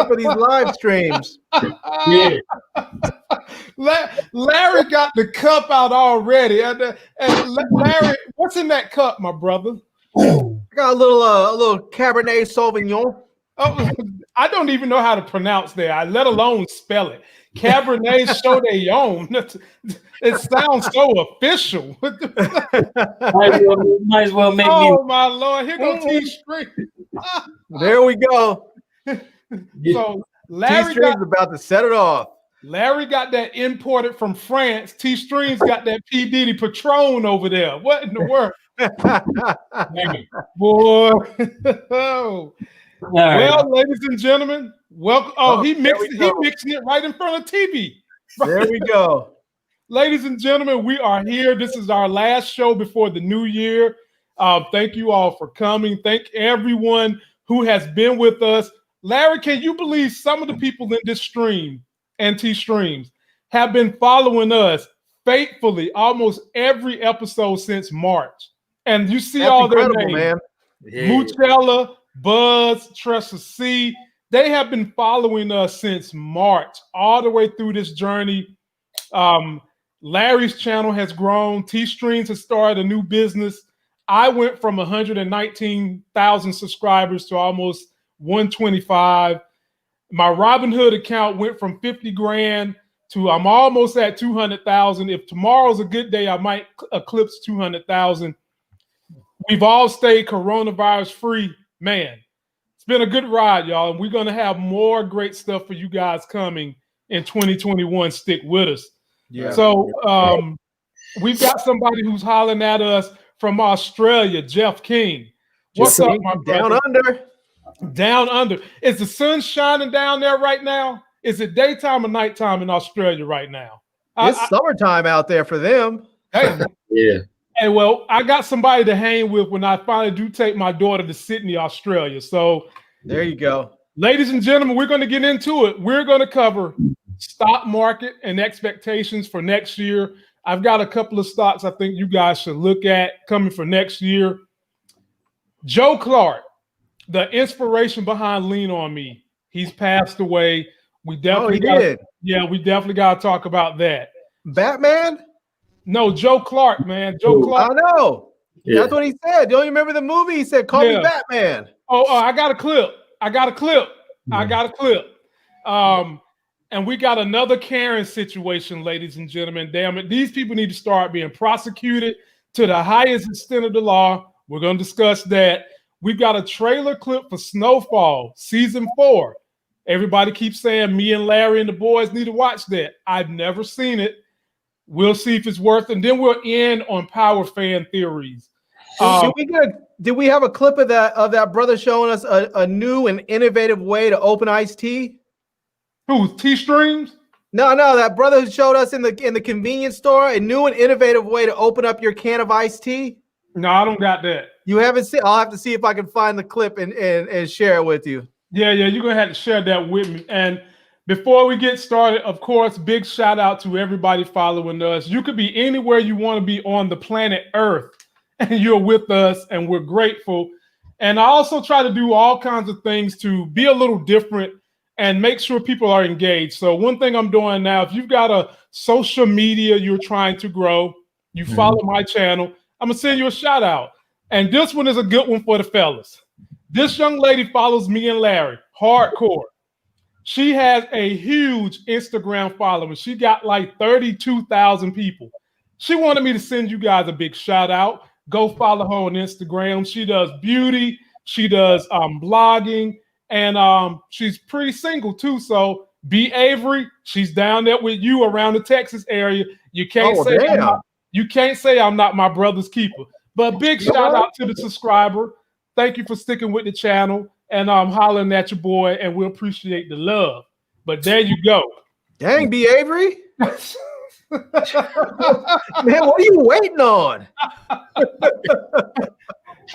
up for these live streams. Yeah. Larry got the cup out already. And Larry, what's in that cup, my brother? I got a little Cabernet Sauvignon. Oh, I don't even know how to pronounce that, let alone spell it. Cabernet Sauvignon. It sounds so official. Might as well make me. Oh my Lord! Here go T-String. There we go. So Larry T-String's about to set it off. Larry got that imported from France. T-String's got that P. Diddy Patron over there. What in the world? Boy. Well, ladies and gentlemen, welcome. Oh, he mixing it right in front of TV. There we go. Ladies and gentlemen, we are here. This is our last show before the new year. Thank you all for coming. Thank everyone who has been with us. Larry, can you believe some of the people in this stream and T-Streams have been following us faithfully almost every episode since March? And you see all their names. Man. Yeah. Muchella, Buzz, Tressa C. They have been following us since March, all the way through this journey. Larry's channel has grown. T-Streams has started a new business. I went from 119,000 subscribers to almost 125. My Robinhood account went from 50 grand to I'm almost at 200,000. If tomorrow's a good day, I might eclipse 200,000. We've all stayed coronavirus free. Man, it's been a good ride, y'all. And we're going to have more great stuff for you guys coming in 2021. Stick with us. Yeah. So we've got somebody who's hollering at us from Australia, Jeff King. What's up, my brother? Down under. Down under. Is the sun shining down there right now? Is it daytime or nighttime in Australia right now? It's summertime out there for them. Hey, yeah. Hey, well, I got somebody to hang with when I finally do take my daughter to Sydney, Australia. So there you go. Ladies and gentlemen, we're going to get into it. We're going to cover stock market and expectations for next year. I've got a couple of stocks I think you guys should look at coming for next year. Joe Clark, the inspiration behind Lean On Me, he's passed away. We definitely we definitely got to talk about that. Batman? No, Joe Clark, man. Joe Clark. I know. Yeah. That's what he said. Don't you remember the movie? He said, call me Batman. Oh, I got a clip. And we got another Karen situation, ladies and gentlemen. Damn it. These people need to start being prosecuted to the highest extent of the law. We're going to discuss that. We've got a trailer clip for Snowfall, season 4. Everybody keeps saying me and Larry and the boys need to watch that. I've never seen it. We'll see if it's worth it. And then we'll end on power fan theories. Did we have a clip of that brother showing us a new and innovative way to open iced tea? Who, T-Streams? No, that brother who showed us in the convenience store a new and innovative way to open up your can of iced tea. No, I don't got that. You haven't seen? I'll have to see if I can find the clip and share it with you. Yeah, you're gonna have to share that with me. And before we get started, of course, big shout out to everybody following us. You could be anywhere you want to be on the planet Earth, and you're with us, and we're grateful. And I also try to do all kinds of things to be a little different and make sure people are engaged. So one thing I'm doing now, if you've got a social media you're trying to grow, you follow my channel, I'm gonna send you a shout out. And this one is a good one for the fellas. This young lady follows me and Larry, hardcore. She has a huge Instagram following. She got like 32,000 people. She wanted me to send you guys a big shout out. Go follow her on Instagram. She does beauty. She does blogging. And she's pretty single too. So B. Avery, she's down there with you around the Texas area. You can't say I'm not my brother's keeper. But big shout out to the subscriber. Thank you for sticking with the channel and hollering at your boy, and we appreciate the love. But there you go. Dang, B. Avery. Man, what are you waiting on?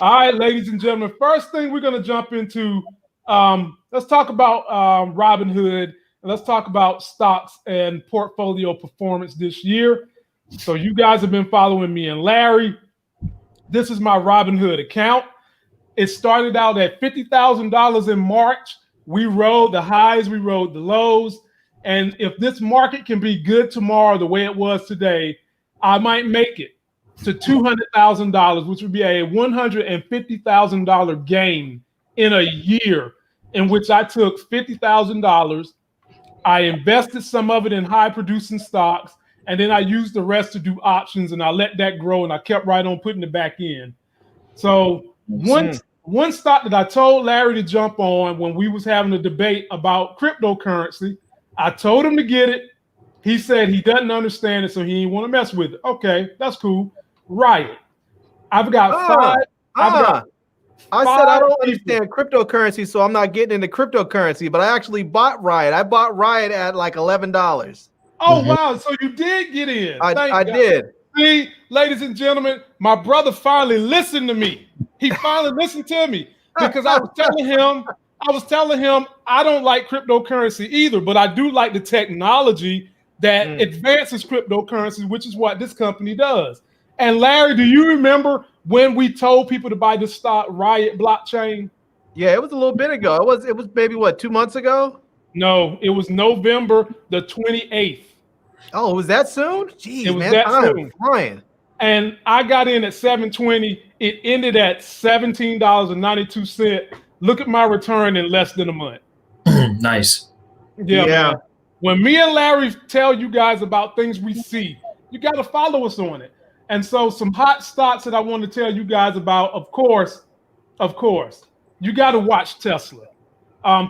All right, ladies and gentlemen. First thing we're going to jump into, let's talk about Robinhood, and let's talk about stocks and portfolio performance this year. So you guys have been following me and Larry. This is my Robinhood account. It started out at $50,000 in March. We rode the highs, we rode the lows. And if this market can be good tomorrow the way it was today, I might make it to $200,000, which would be a $150,000 gain in a year, in which I took $50,000. I invested some of it in high producing stocks, and then I used the rest to do options, and I let that grow, and I kept right on putting it back in. So one stock that I told Larry to jump on when we was having a debate about cryptocurrency, I told him to get it. He said he doesn't understand it, so he didn't want to mess with it. Okay, that's cool. Riot. I've got five. I said I don't understand cryptocurrency, so I'm not getting into cryptocurrency, but I actually bought Riot. I bought Riot at like $11. Oh, wow. So you did get in. I did. See, ladies and gentlemen, my brother finally listened to me. He finally listened to me because I was telling him I don't like cryptocurrency either, but I do like the technology that advances cryptocurrency, which is what this company does. And Larry, do you remember when we told people to buy the stock Riot Blockchain? Yeah, it was a little bit ago. It was maybe what, 2 months ago? No, it was November the 28th. Oh, was that soon? Jeez, it was that soon. Flying. And I got in at 720. It ended at $17.92. Look at my return in less than a month. Nice. Yeah, man. When me and Larry tell you guys about things we see, you got to follow us on it. And so some hot stocks that I want to tell you guys about, of course, you got to watch Tesla.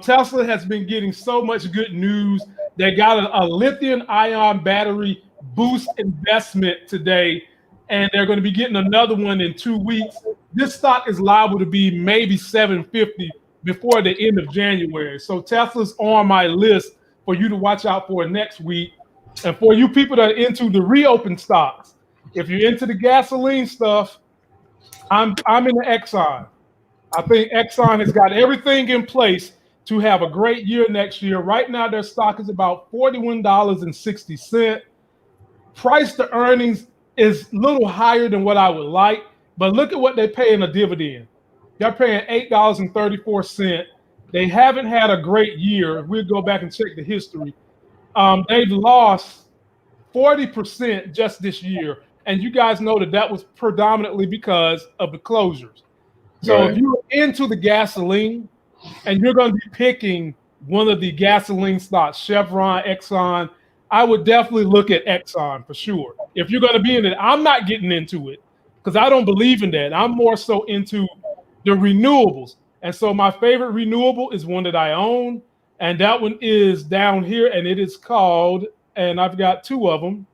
Tesla has been getting so much good news. They got a lithium-ion battery boost investment today, and they're going to be getting another one in 2 weeks. This stock is liable to be maybe $750 before the end of January. So Tesla's on my list for you to watch out for next week. And for you people that are into the reopen stocks, if you're into the gasoline stuff, I'm in the Exxon. I think Exxon has got everything in place to have a great year next year. Right now, their stock is about $41.60. Price to earnings is a little higher than what I would like, but look at what they pay in a dividend. They're paying $8.34. They haven't had a great year. We'll go back and check the history. They've lost 40% just this year. And you guys know that was predominantly because of the closures. So if you're into the gasoline and you're going to be picking one of the gasoline stocks, Chevron, Exxon, I would definitely look at Exxon for sure. If you're going to be in it, I'm not getting into it because I don't believe in that. I'm more so into the renewables. And so my favorite renewable is one that I own. And that one is down here, and it is called, and I've got two of them.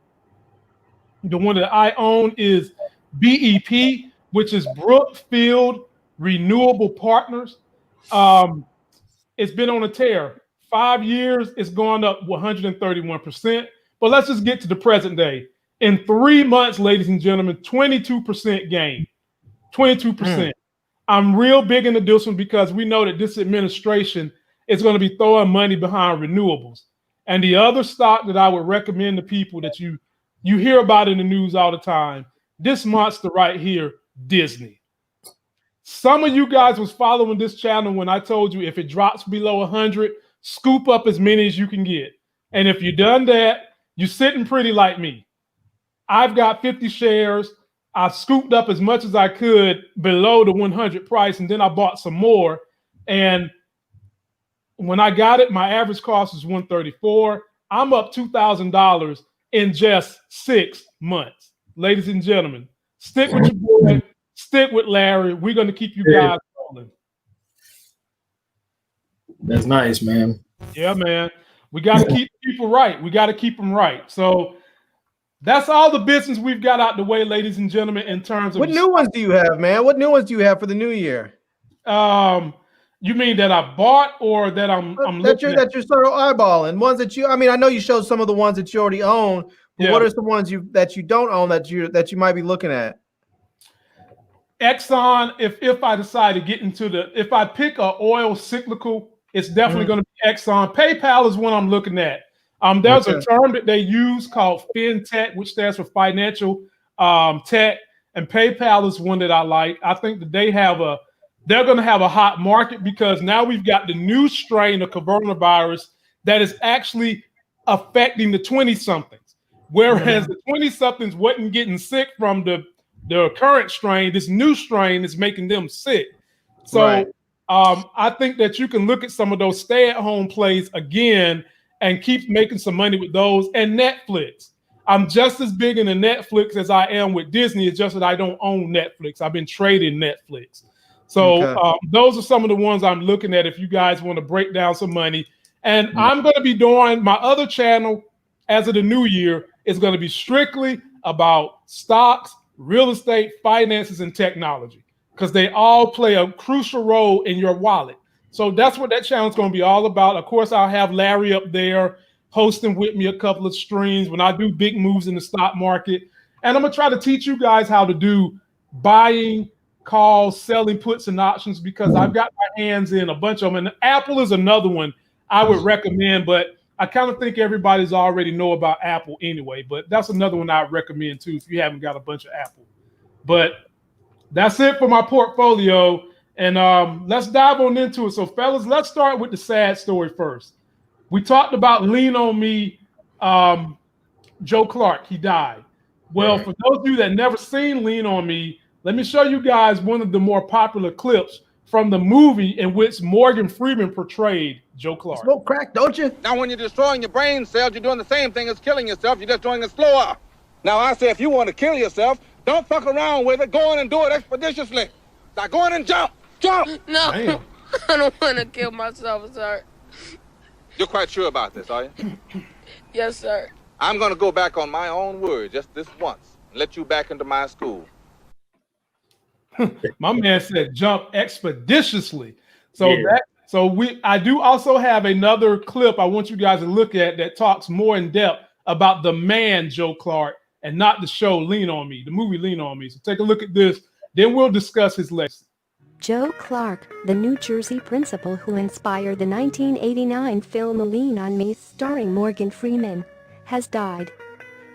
The one that I own is BEP, which is Brookfield Renewable Partners. It's been on a tear. 5 years, it's gone up 131%. But let's just get to the present day. In 3 months, ladies and gentlemen, 22% gain. 22%. I'm real big into this one because we know that this administration is going to be throwing money behind renewables. And the other stock that I would recommend to people that you hear about in the news all the time, this monster right here, Disney. Some of you guys was following this channel when I told you if it drops below 100, scoop up as many as you can get. And if you've done that, you're sitting pretty like me. I've got 50 shares. I scooped up as much as I could below the 100 price, and then I bought some more. And when I got it, my average cost was $134. I'm up $2,000 in just 6 months. Ladies and gentlemen, stick with your boy, stick with Larry. We're going to keep you guys rolling. That's nice, man. Yeah, man. We got to keep people right. We got to keep them right. So that's all the business we've got out the way, ladies and gentlemen, in terms of what new ones do you have, man? What new ones do you have for the new year? You mean that I bought or that I'm that you're sort of eyeballing ones that you? I mean, I know you showed some of the ones that you already own. But what are some ones that you don't own that you might be looking at? Exxon. If I decide to get into if I pick a oil cyclical, it's definitely going to be Exxon. PayPal is one I'm looking at. There's a term that they use called FinTech, which stands for financial tech, and PayPal is one that I like. I think that they have they're going to have a hot market because now we've got the new strain of coronavirus that is actually affecting the 20-somethings. Whereas the 20-somethings wasn't getting sick from the current strain, this new strain is making them sick. So I think that you can look at some of those stay-at-home plays again and keep making some money with those. And Netflix. I'm just as big into Netflix as I am with Disney. It's just that I don't own Netflix. I've been trading Netflix. So those are some of the ones I'm looking at if you guys want to break down some money. And I'm going to be doing my other channel as of the new year is going to be strictly about stocks, real estate, finances, and technology because they all play a crucial role in your wallet. So that's what that channel is going to be all about. Of course, I'll have Larry up there hosting with me a couple of streams when I do big moves in the stock market. And I'm going to try to teach you guys how to do buying, calls, selling puts and options because I've got my hands in a bunch of them. And Apple is another one I would recommend, but I kind of think everybody's already know about Apple anyway. But that's another one I'd recommend too if you haven't got a bunch of Apple. But that's it for my portfolio. And let's dive on into it. So, fellas, let's start with the sad story first. We talked about Lean On Me, Joe Clark. He died. Well, for those of you that never seen Lean On Me, let me show you guys one of the more popular clips from the movie in which Morgan Freeman portrayed Joe Clark. Smoke crack, don't you? Now, when you're destroying your brain cells, you're doing the same thing as killing yourself. You're just doing it slower. Now, I say if you want to kill yourself, don't fuck around with it. Go in and do it expeditiously. Now, go in and jump. Jump! No, Damn. I don't want to kill myself, sir. You're quite sure about this, are you? Yes, sir. I'm going to go back on my own word just this once and let you back into my school. My man said jump expeditiously. So I do also have another clip I want you guys to look at that talks more in depth about the man Joe Clark and not the show Lean On Me, the movie Lean On Me. So take a look at this, then we'll discuss his legacy. Joe Clark, the New Jersey principal who inspired the 1989 film Lean On Me starring Morgan Freeman, has died.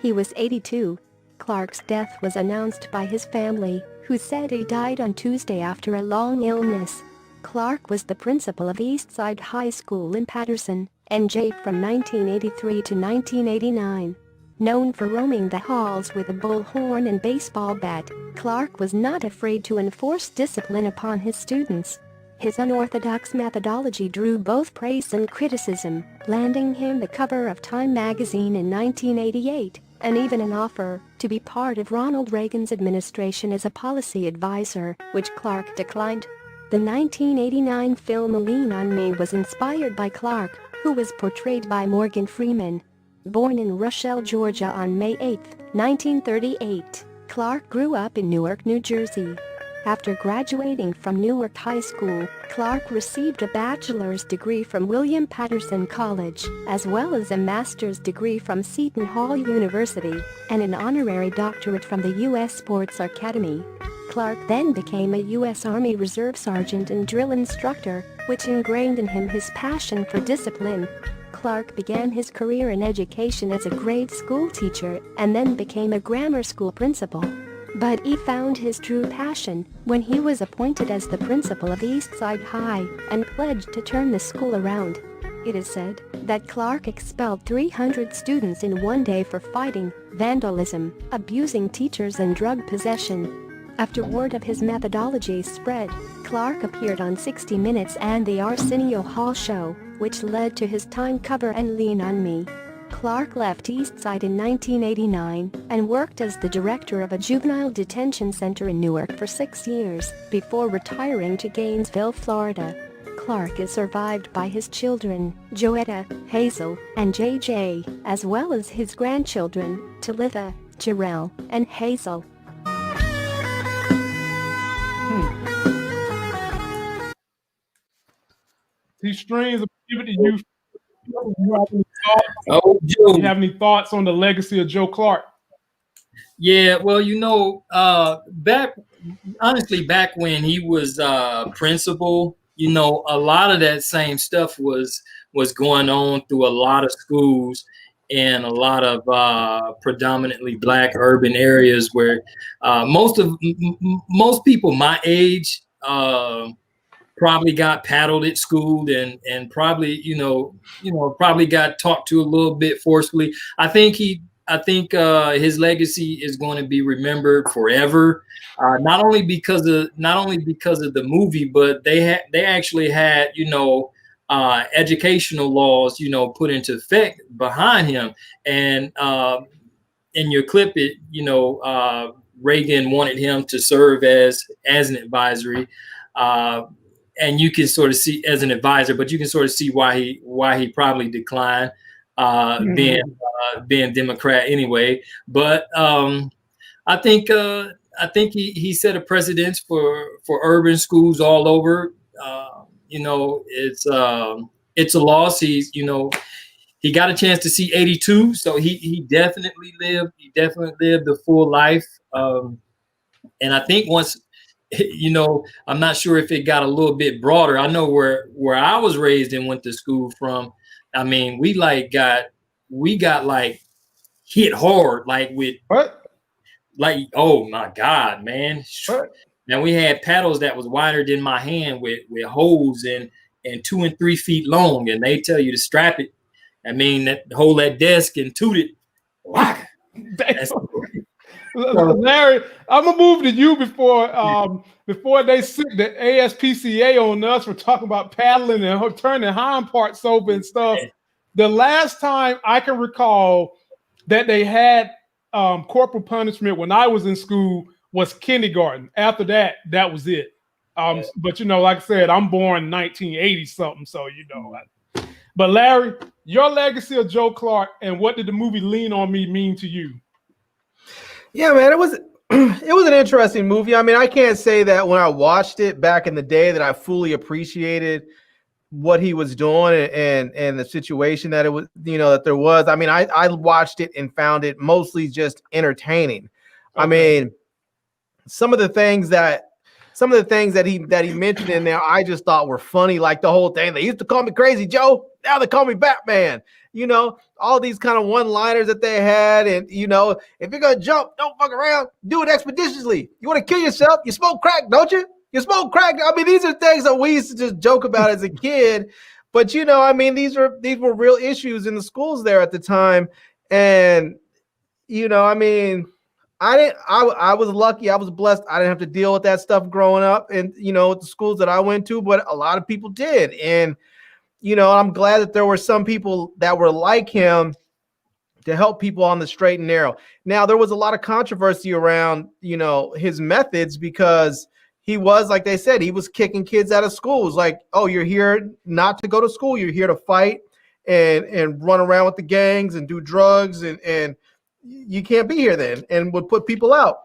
He was 82. Clark's death was announced by his family, who said he died on Tuesday after a long illness. Clark was the principal of Eastside High School in Paterson, NJ from 1983 to 1989. Known for roaming the halls with a bullhorn and baseball bat, Clark was not afraid to enforce discipline upon his students. His unorthodox methodology drew both praise and criticism, landing him the cover of Time magazine in 1988, and even an offer to be part of Ronald Reagan's administration as a policy advisor, which Clark declined. The 1989 film Lean On Me was inspired by Clark, who was portrayed by Morgan Freeman. Born in Rochelle, Georgia on May 8, 1938, Clark grew up in Newark, New Jersey. After graduating from Newark High School, Clark received a bachelor's degree from William Patterson College, as well as a master's degree from Seton Hall University, and an honorary doctorate from the U.S. Sports Academy. Clark then became a U.S. Army Reserve Sergeant and drill instructor, which ingrained in him his passion for discipline. Clark began his career in education as a grade school teacher and then became a grammar school principal. But he found his true passion when he was appointed as the principal of Eastside High and pledged to turn the school around. It is said that Clark expelled 300 students in one day for fighting, vandalism, abusing teachers and drug possession. After word of his methodology spread, Clark appeared on 60 Minutes and the Arsenio Hall Show, which led to his Time cover and Lean On Me. Clark left Eastside in 1989 and worked as the director of a juvenile detention center in Newark for 6 years before retiring to Gainesville, Florida. Clark is survived by his children, Joetta, Hazel, and JJ, as well as his grandchildren, Talitha, Jarrell, and Hazel. These streams, I'll give it to you. Joe. You have any thoughts on the legacy of Joe Clark? Yeah, well, back when he was principal, a lot of that same stuff was going on through a lot of schools in a lot of predominantly Black urban areas where most people my age probably got paddled at school and probably, probably got talked to a little bit forcefully. I think his legacy is going to be remembered forever. Not only because of the movie, but they actually had, educational laws, put into effect behind him. And in your clip, Reagan wanted him to serve as an advisory. And you can sort of see as an advisor, but you can sort of see why he probably declined being Democrat anyway. But I think he set a precedence for urban schools all over. It's a loss. He got a chance to see 82, so he definitely lived a full life. And I think once, I'm not sure if it got a little bit broader. I know where I was raised and went to school from. I mean, we got like hit hard, like with what? Like, oh my God, man. What? Now we had paddles that was wider than my hand with holes and 2 and 3 feet long, and they tell you to strap it. I mean, hold that desk and toot it. Wow. Larry, I'm gonna move to you before they sick the ASPCA on us for talking about paddling and turning hind parts over and stuff. The last time I can recall that they had corporal punishment when I was in school was kindergarten. After that was it. But like I said, I'm born 1980 something, so But Larry, your legacy of Joe Clark and what did the movie Lean on Me mean to you? Yeah, man, it was an interesting movie. I mean, I can't say that when I watched it back in the day that I fully appreciated what he was doing and the situation that it was, that there was. I mean, I watched it and found it mostly just entertaining. Okay. I mean, some of the things that he mentioned in there, I just thought were funny. Like the whole thing, they used to call me Crazy Joe, now they call me Batman. All these kind of one-liners that they had, and if you're gonna jump, don't fuck around, do it expeditiously. You want to kill yourself? You smoke crack, don't you? You smoke crack. I mean, these are things that we used to just joke about as a kid, but I mean, these were real issues in the schools there at the time, and I mean, I was lucky, I was blessed. I didn't have to deal with that stuff growing up, and the schools that I went to, but a lot of people did, and I'm glad that there were some people that were like him to help people on the straight and narrow. Now, there was a lot of controversy around, his methods because he was, like they said, he was kicking kids out of schools. Like, oh, you're here not to go to school. You're here to fight and run around with the gangs and do drugs and you can't be here then, and would put people out.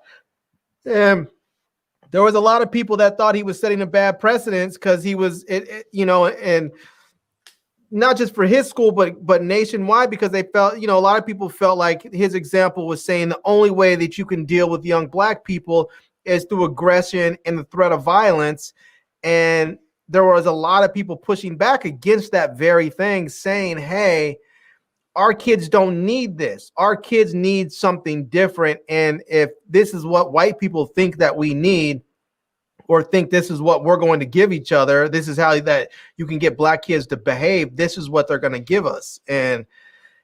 And there was a lot of people that thought he was setting a bad precedence because he was, and not just for his school, but nationwide, because they felt, a lot of people felt like his example was saying the only way that you can deal with young black people is through aggression and the threat of violence. And there was a lot of people pushing back against that very thing, saying, hey, our kids don't need this. Our kids need something different. And if this is what white people think that we need, or think this is what we're going to give each other, this is how that you can get black kids to behave, this is what they're going to give us. And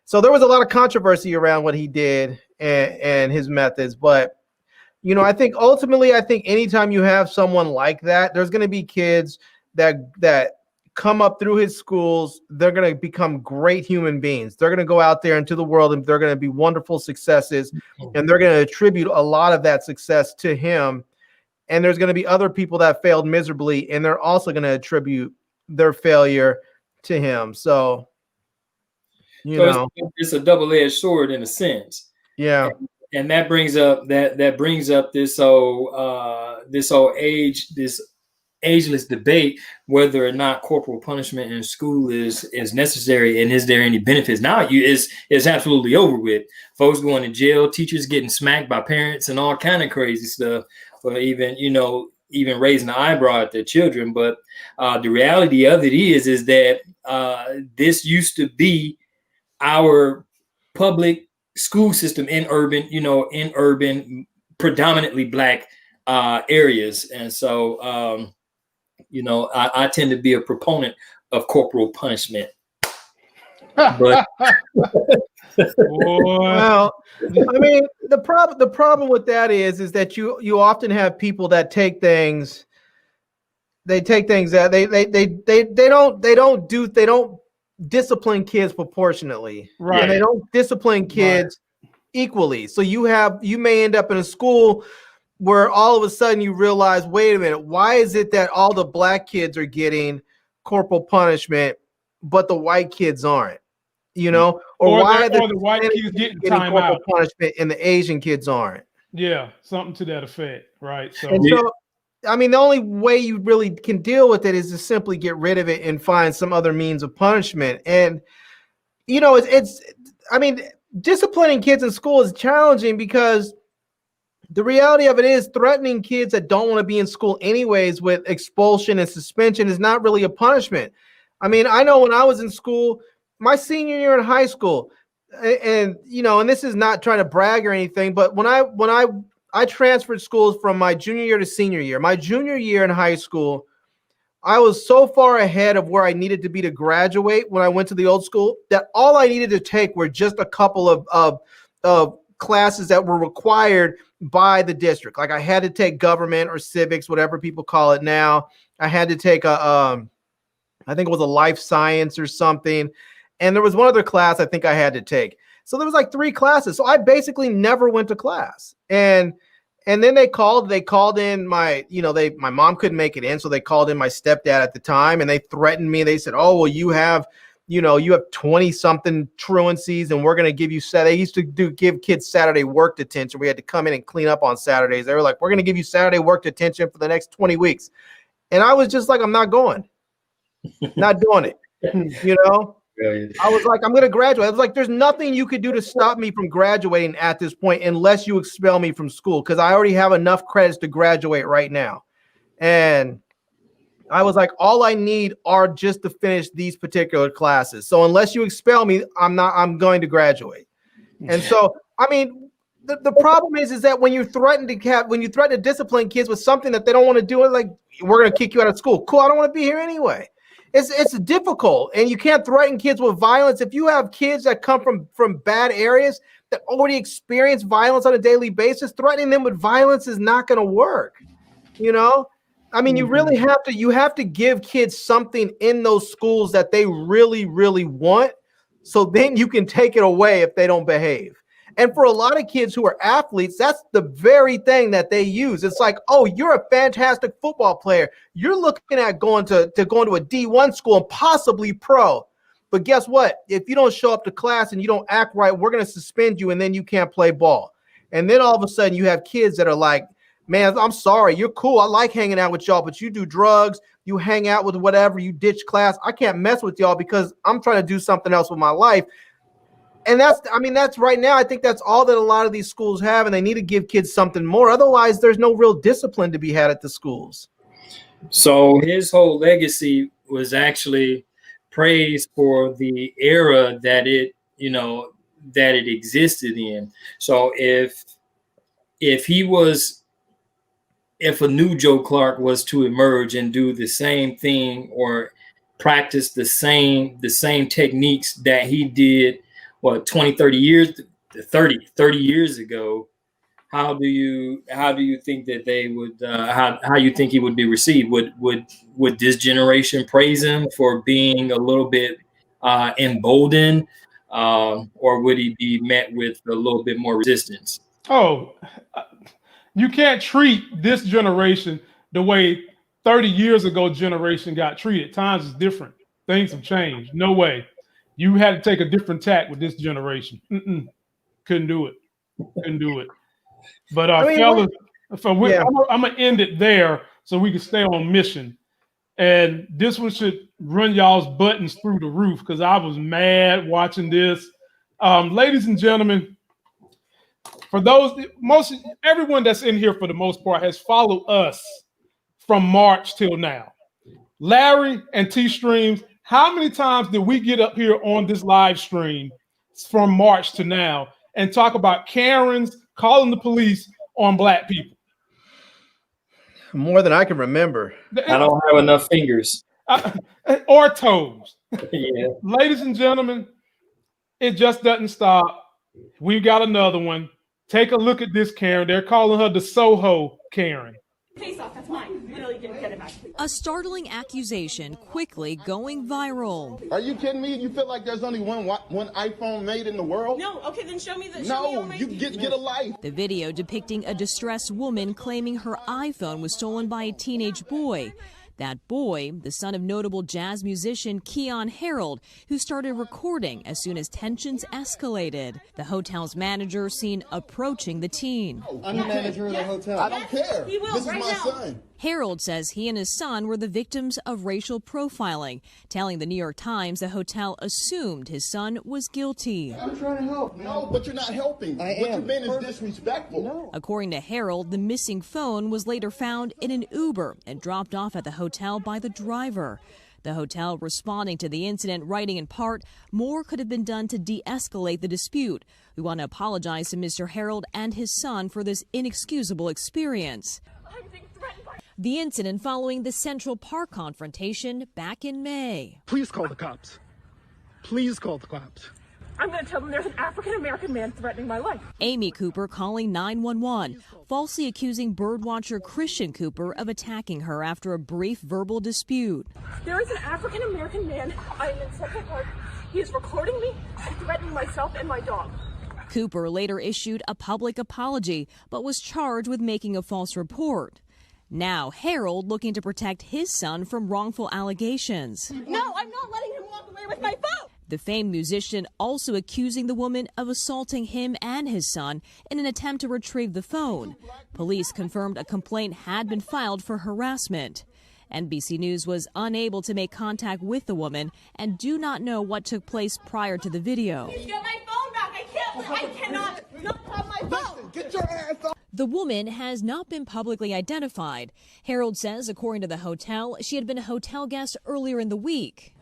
so there was a lot of controversy around what he did and his methods. But, I think ultimately, anytime you have someone like that, there's going to be kids that come up through his schools. They're going to become great human beings. They're going to go out there into the world and they're going to be wonderful successes. And they're going to attribute a lot of that success to him. And there's going to be other people that failed miserably, and they're also going to attribute their failure to him. So, it's a double-edged sword in a sense. Yeah. And that brings up this whole ageless debate whether or not corporal punishment in school is necessary, and is there any benefits. Now it's absolutely over with. Folks going to jail, teachers getting smacked by parents, and all kind of crazy stuff for even raising an eyebrow at their children. But the reality of it is that this used to be our public school system in urban predominantly black areas. And so I tend to be a proponent of corporal punishment. But well, I mean, the problem with that is that you often have people that take things. They take things that they don't discipline kids proportionately, Right. and they don't discipline kids equally. So you may end up in a school where all of a sudden you realize, wait a minute, why is it that all the black kids are getting corporal punishment, but the white kids aren't? Or why are the white kids getting time corporal out punishment and the Asian kids aren't? Yeah, something to that effect, right? So, I mean, the only way you really can deal with it is to simply get rid of it and find some other means of punishment. And I mean, disciplining kids in school is challenging because the reality of it is threatening kids that don't want to be in school anyways with expulsion and suspension is not really a punishment. I mean, I know when I was in school, my senior year in high school, and this is not trying to brag or anything, but when I transferred schools from my junior year to senior year. My junior year in high school, I was so far ahead of where I needed to be to graduate when I went to the old school that all I needed to take were just a couple of classes that were required by the district. Like I had to take government or civics, whatever people call it now. I had to take I think it was a life science or something. And there was one other class I think I had to take. So there was like 3 classes. So I basically never went to class. And then they called in my mom couldn't make it in. So they called in my stepdad at the time and they threatened me. They said, oh, well, you have 20 something truancies and we're going to give you they used to give kids Saturday work detention. We had to come in and clean up on Saturdays. They were like, we're going to give you Saturday work detention for the next 20 weeks. And I was just like, I'm not going, not doing it, I was like, I'm going to graduate. I was like, there's nothing you could do to stop me from graduating at this point unless you expel me from school because I already have enough credits to graduate right now. And I was like, all I need are just to finish these particular classes. So unless you expel me, I'm going to graduate. And so, I mean, the problem is that when you threaten to discipline kids with something that they don't want to do, like we're going to kick you out of school. Cool. I don't want to be here anyway. It's difficult, and you can't threaten kids with violence. If you have kids that come from bad areas that already experience violence on a daily basis, threatening them with violence is not going to work. I mean, you really have to give kids something in those schools that they really, really want, so then you can take it away if they don't behave. And for a lot of kids who are athletes, that's the very thing that they use. It's like, oh, you're a fantastic football player. You're looking at going to a D1 school and possibly pro. But guess what? If you don't show up to class and you don't act right, we're going to suspend you and then you can't play ball. And then all of a sudden you have kids that are like, man, I'm sorry. You're cool. I like hanging out with y'all, but you do drugs. You hang out with whatever. You ditch class. I can't mess with y'all because I'm trying to do something else with my life. And that's right now, I think that's all that a lot of these schools have, and they need to give kids something more. Otherwise, there's no real discipline to be had at the schools. So his whole legacy was actually praised for the era that it existed in. So if a new Joe Clark was to emerge and do the same thing or practice the same techniques that he did 30 years ago, how do you think that they would how you think he would be received? Would this generation praise him for being a little bit emboldened, or would he be met with a little bit more resistance? Oh, you can't treat this generation the way 30 years ago generation got treated. Times is different. Things have changed. No way. You had to take a different tack with this generation. Couldn't do it. But fellas, I'm going to end it there so we can stay on mission. And this one should run y'all's buttons through the roof because I was mad watching this. Ladies and gentlemen, for everyone that's in here for the most part has followed us from March till now. Larry and T-Streams, how many times did we get up here on this live stream from March to now and talk about Karens calling the police on Black people? More than I can remember. I don't have enough fingers. Or toes. Yeah. Ladies and gentlemen, it just doesn't stop. We've got another one. Take a look at this Karen. They're calling her the Soho Karen. Face off, that's mine. Literally, get it back. A startling accusation quickly going viral. Are you kidding me? You feel like there's only one iPhone made in the world? No, okay, then show me the. No, you get a life. The video depicting a distressed woman claiming her iPhone was stolen by a teenage boy. That boy, the son of notable jazz musician Keon Harold, who started recording as soon as tensions escalated. The hotel's manager seen approaching the teen. I'm the manager of the hotel. I don't care. He will This is right my now. son. Harold says he and his son were the victims of racial profiling, telling the New York Times the hotel assumed his son was guilty. I'm trying to help. No, but you're not helping. What you're being is disrespectful. No. According to Harold, the missing phone was later found in an Uber and dropped off at the hotel by the driver. The hotel responding to the incident, writing in part, more could have been done to de-escalate the dispute. We want to apologize to Mr. Harold and his son for this inexcusable experience. The incident following the Central Park confrontation back in May. Please call the cops. Please call the cops. I'm going to tell them there's an African-American man threatening my life. Amy Cooper calling 911, falsely accusing birdwatcher Christian Cooper of attacking her after a brief verbal dispute. There is an African-American man. I am in Central Park. He is recording me and threatening myself and my dog. Cooper later issued a public apology, but was charged with making a false report. Now Harold looking to protect his son from wrongful allegations. No, I'm not letting him walk away with my phone. The famed musician also accusing the woman of assaulting him and his son in an attempt to retrieve the phone. Police confirmed a complaint had been filed for harassment. NBC News was unable to make contact with the woman and do not know what took place prior to the video. Get my phone back. I cannot not have my phone. Get your ass off. The woman has not been publicly identified. Harold says, according to the hotel, she had been a hotel guest earlier in the week.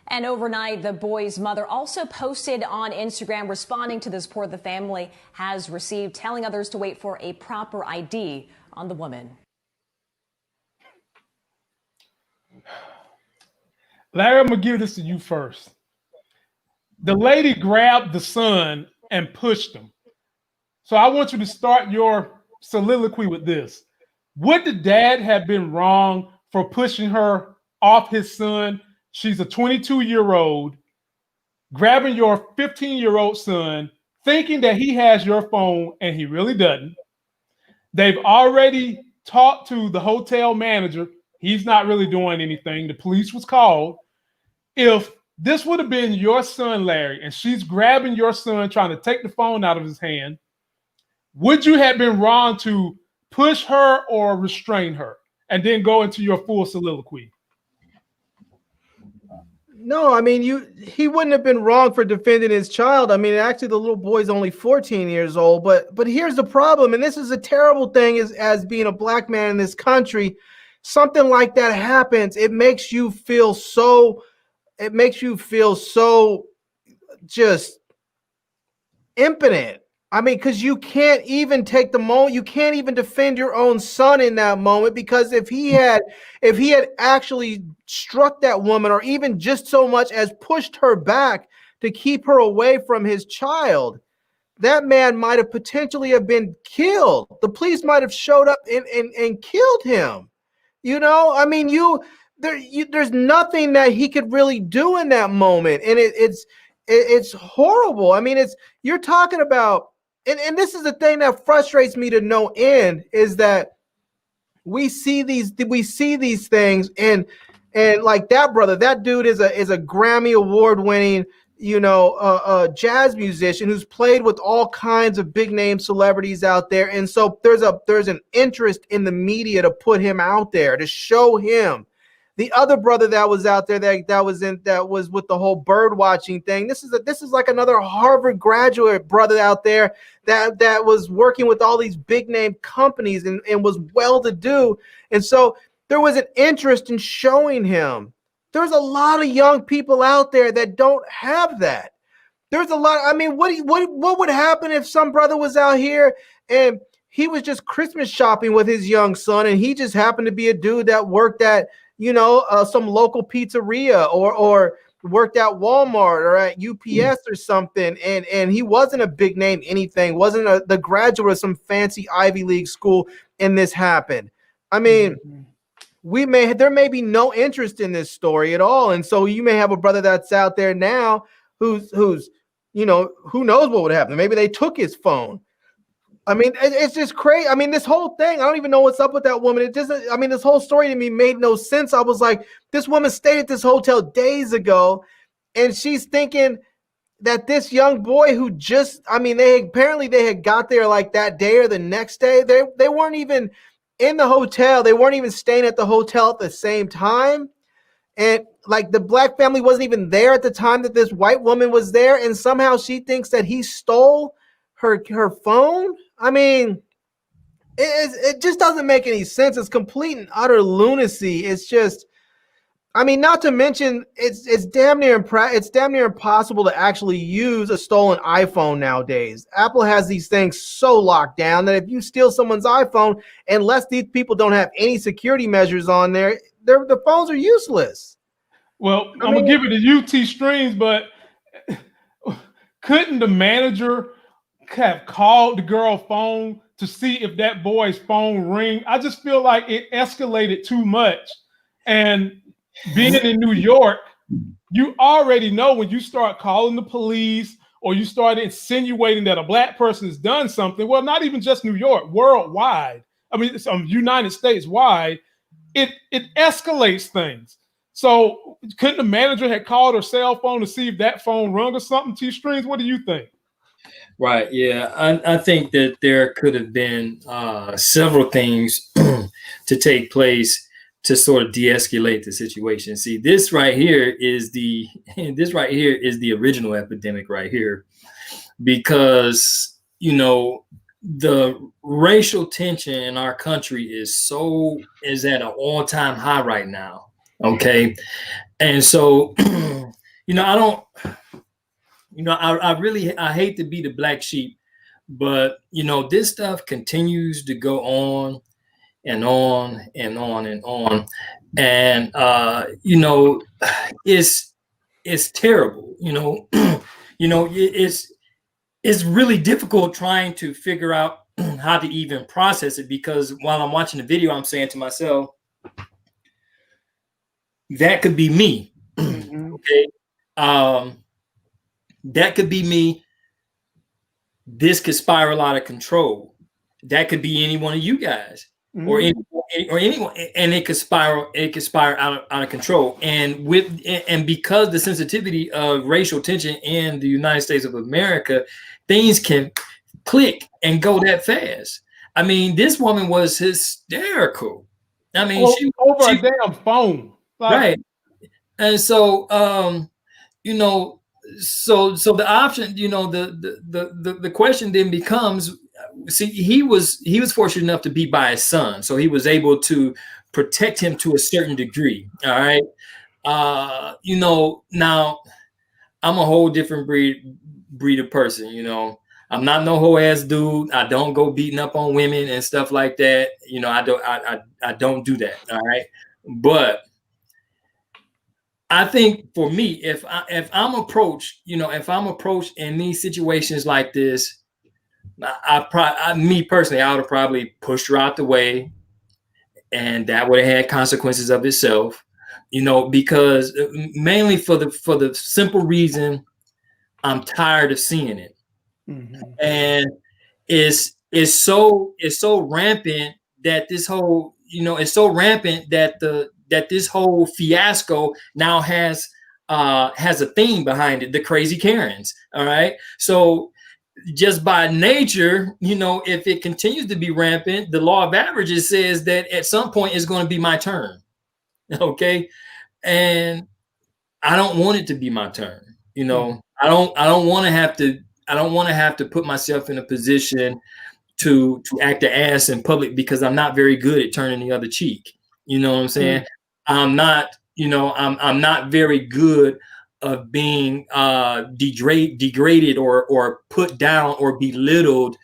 And overnight, the boy's mother also posted on Instagram responding to the support the family has received, telling others to wait for a proper ID on the woman. Larry, I'm going to give this to you first. The lady grabbed the son and pushed him. So I want you to start your soliloquy with this. Would the dad have been wrong for pushing her off his son? She's a 22-year-old, grabbing your 15-year-old son, thinking that he has your phone, and he really doesn't. They've already talked to the hotel manager. He's not really doing anything. The police was called. If this would have been your son, Larry, and she's grabbing your son, trying to take the phone out of his hand, would you have been wrong to push her or restrain her? And then go into your full soliloquy. No, I mean, he wouldn't have been wrong for defending his child. I mean, actually, the little boy's only 14 years old. But here's the problem, and this is a terrible thing as being a black man in this country. Something like that happens. It makes you feel so just impotent. I mean, because you can't even take the moment, you can't even defend your own son in that moment, because if he had actually struck that woman or even just so much as pushed her back to keep her away from his child, that man might have potentially have been killed. The police might have showed up and killed him. You know, I mean, there's nothing that he could really do in that moment. And it's horrible. I mean, you're talking about, and this is the thing that frustrates me to no end, is that we see these things and like that brother, that dude is a Grammy award winning, jazz musician who's played with all kinds of big name celebrities out there. And so there's an interest in the media to put him out there, to show him. The other brother that was out there that was with the whole bird watching thing. This is like another Harvard graduate brother out there that was working with all these big name companies and was well to do. And so there was an interest in showing him. There's a lot of young people out there that don't have that. There's a lot. I mean, what would happen if some brother was out here and he was just Christmas shopping with his young son, and he just happened to be a dude that worked at, you know, some local pizzeria or worked at Walmart or at UPS or something, and he wasn't a big name anything, wasn't the graduate of some fancy Ivy League school, and this happened. I mean, there may be no interest in this story at all, and so you may have a brother that's out there now who's you know, who knows what would happen. Maybe they took his phone. I mean, it's just crazy. I mean, this whole thing, I don't even know what's up with that woman. It just, I mean, this whole story to me made no sense. I was like, this woman stayed at this hotel days ago, and she's thinking that this young boy who just, I mean, they had got there like that day or the next day. They weren't even in the hotel. They weren't even staying at the hotel at the same time. And like the black family wasn't even there at the time that this white woman was there. And somehow she thinks that he stole her phone. I mean, it just doesn't make any sense. It's complete and utter lunacy. It's just, I mean, not to mention, it's damn near impossible to actually use a stolen iPhone nowadays. Apple has these things so locked down that if you steal someone's iPhone, unless these people don't have any security measures on there, the phones are useless. Well, I'm gonna give it to UT Streams, but couldn't the manager have called the girl phone to see if that boy's phone ring? I just feel like it escalated too much. And being in New York, you already know when you start calling the police or you start insinuating that a black person has done something, well, not even just New York, worldwide. I mean, it's United States wide, it escalates things. So couldn't the manager have called her cell phone to see if that phone rung or something? T-Streams, what do you think? Right. Yeah. I think that there could have been several things to take place to sort of de-escalate the situation. See, this right here is the original epidemic right here, because, you know, the racial tension in our country is at an all-time high right now. Okay. And so, you know, I hate to be the black sheep, but, you know, this stuff continues to go on and on and on and on. And, you know, it's terrible, you know, it's really difficult trying to figure out how to even process it, because while I'm watching the video, I'm saying to myself, that could be me. Okay. That could be me. This could spiral out of control. That could be any one of you guys, or anyone, and it could spiral out of control. And because the sensitivity of racial tension in the United States of America, things can click and go that fast. I mean, this woman was hysterical. I mean, she over a damn phone. Right. And so, you know, so the option, you know, the question then becomes, see, he was fortunate enough to be by his son, so he was able to protect him to a certain degree. All right. You know, now I'm a whole different breed of person. You know, I'm not no whole ass dude. I don't go beating up on women and stuff like that. You know, I don't do that. All right. But I think for me, if I'm approached, you know, in these situations like this, me personally, I would have probably pushed her out the way, and that would have had consequences of itself, you know, because mainly for the simple reason I'm tired of seeing it. And it's so rampant that this whole, you know, it's so rampant that this whole fiasco now has a theme behind it, the crazy Karens. All right. So just by nature, you know, if it continues to be rampant, the law of averages says that at some point it's going to be my turn. Okay. And I don't want it to be my turn. You know, I don't want to have to put myself in a position to act an ass in public, because I'm not very good at turning the other cheek. You know what I'm saying? I'm not very good of being degraded or put down or belittled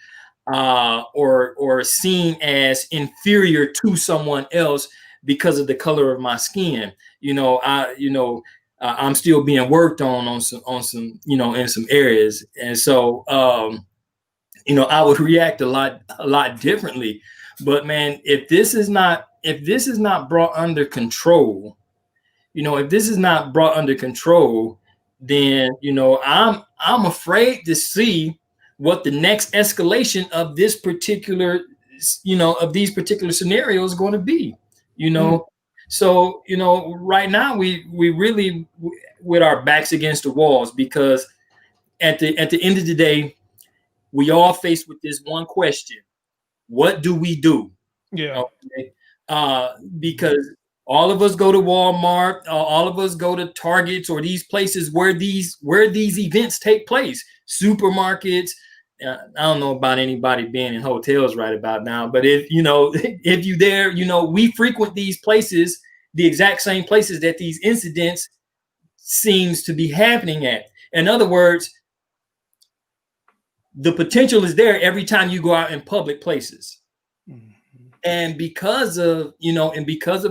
or seen as inferior to someone else because of the color of my skin. I'm still being worked on some in some areas, and so I would react a lot differently. But man, if this is not brought under control, then I'm afraid to see what the next escalation of these particular scenarios is going to be. So right now we really with our backs against the walls, because at the end of the day, we all faced with this one question: what do we do? Yeah. Okay. Because all of us go to Walmart, all of us go to Targets or these places where these events take place, supermarkets. I don't know about anybody being in hotels right about now, but if you there, we frequent these places, the exact same places that these incidents seems to be happening at. In other words, the potential is there every time you go out in public places. Mm-hmm. And because of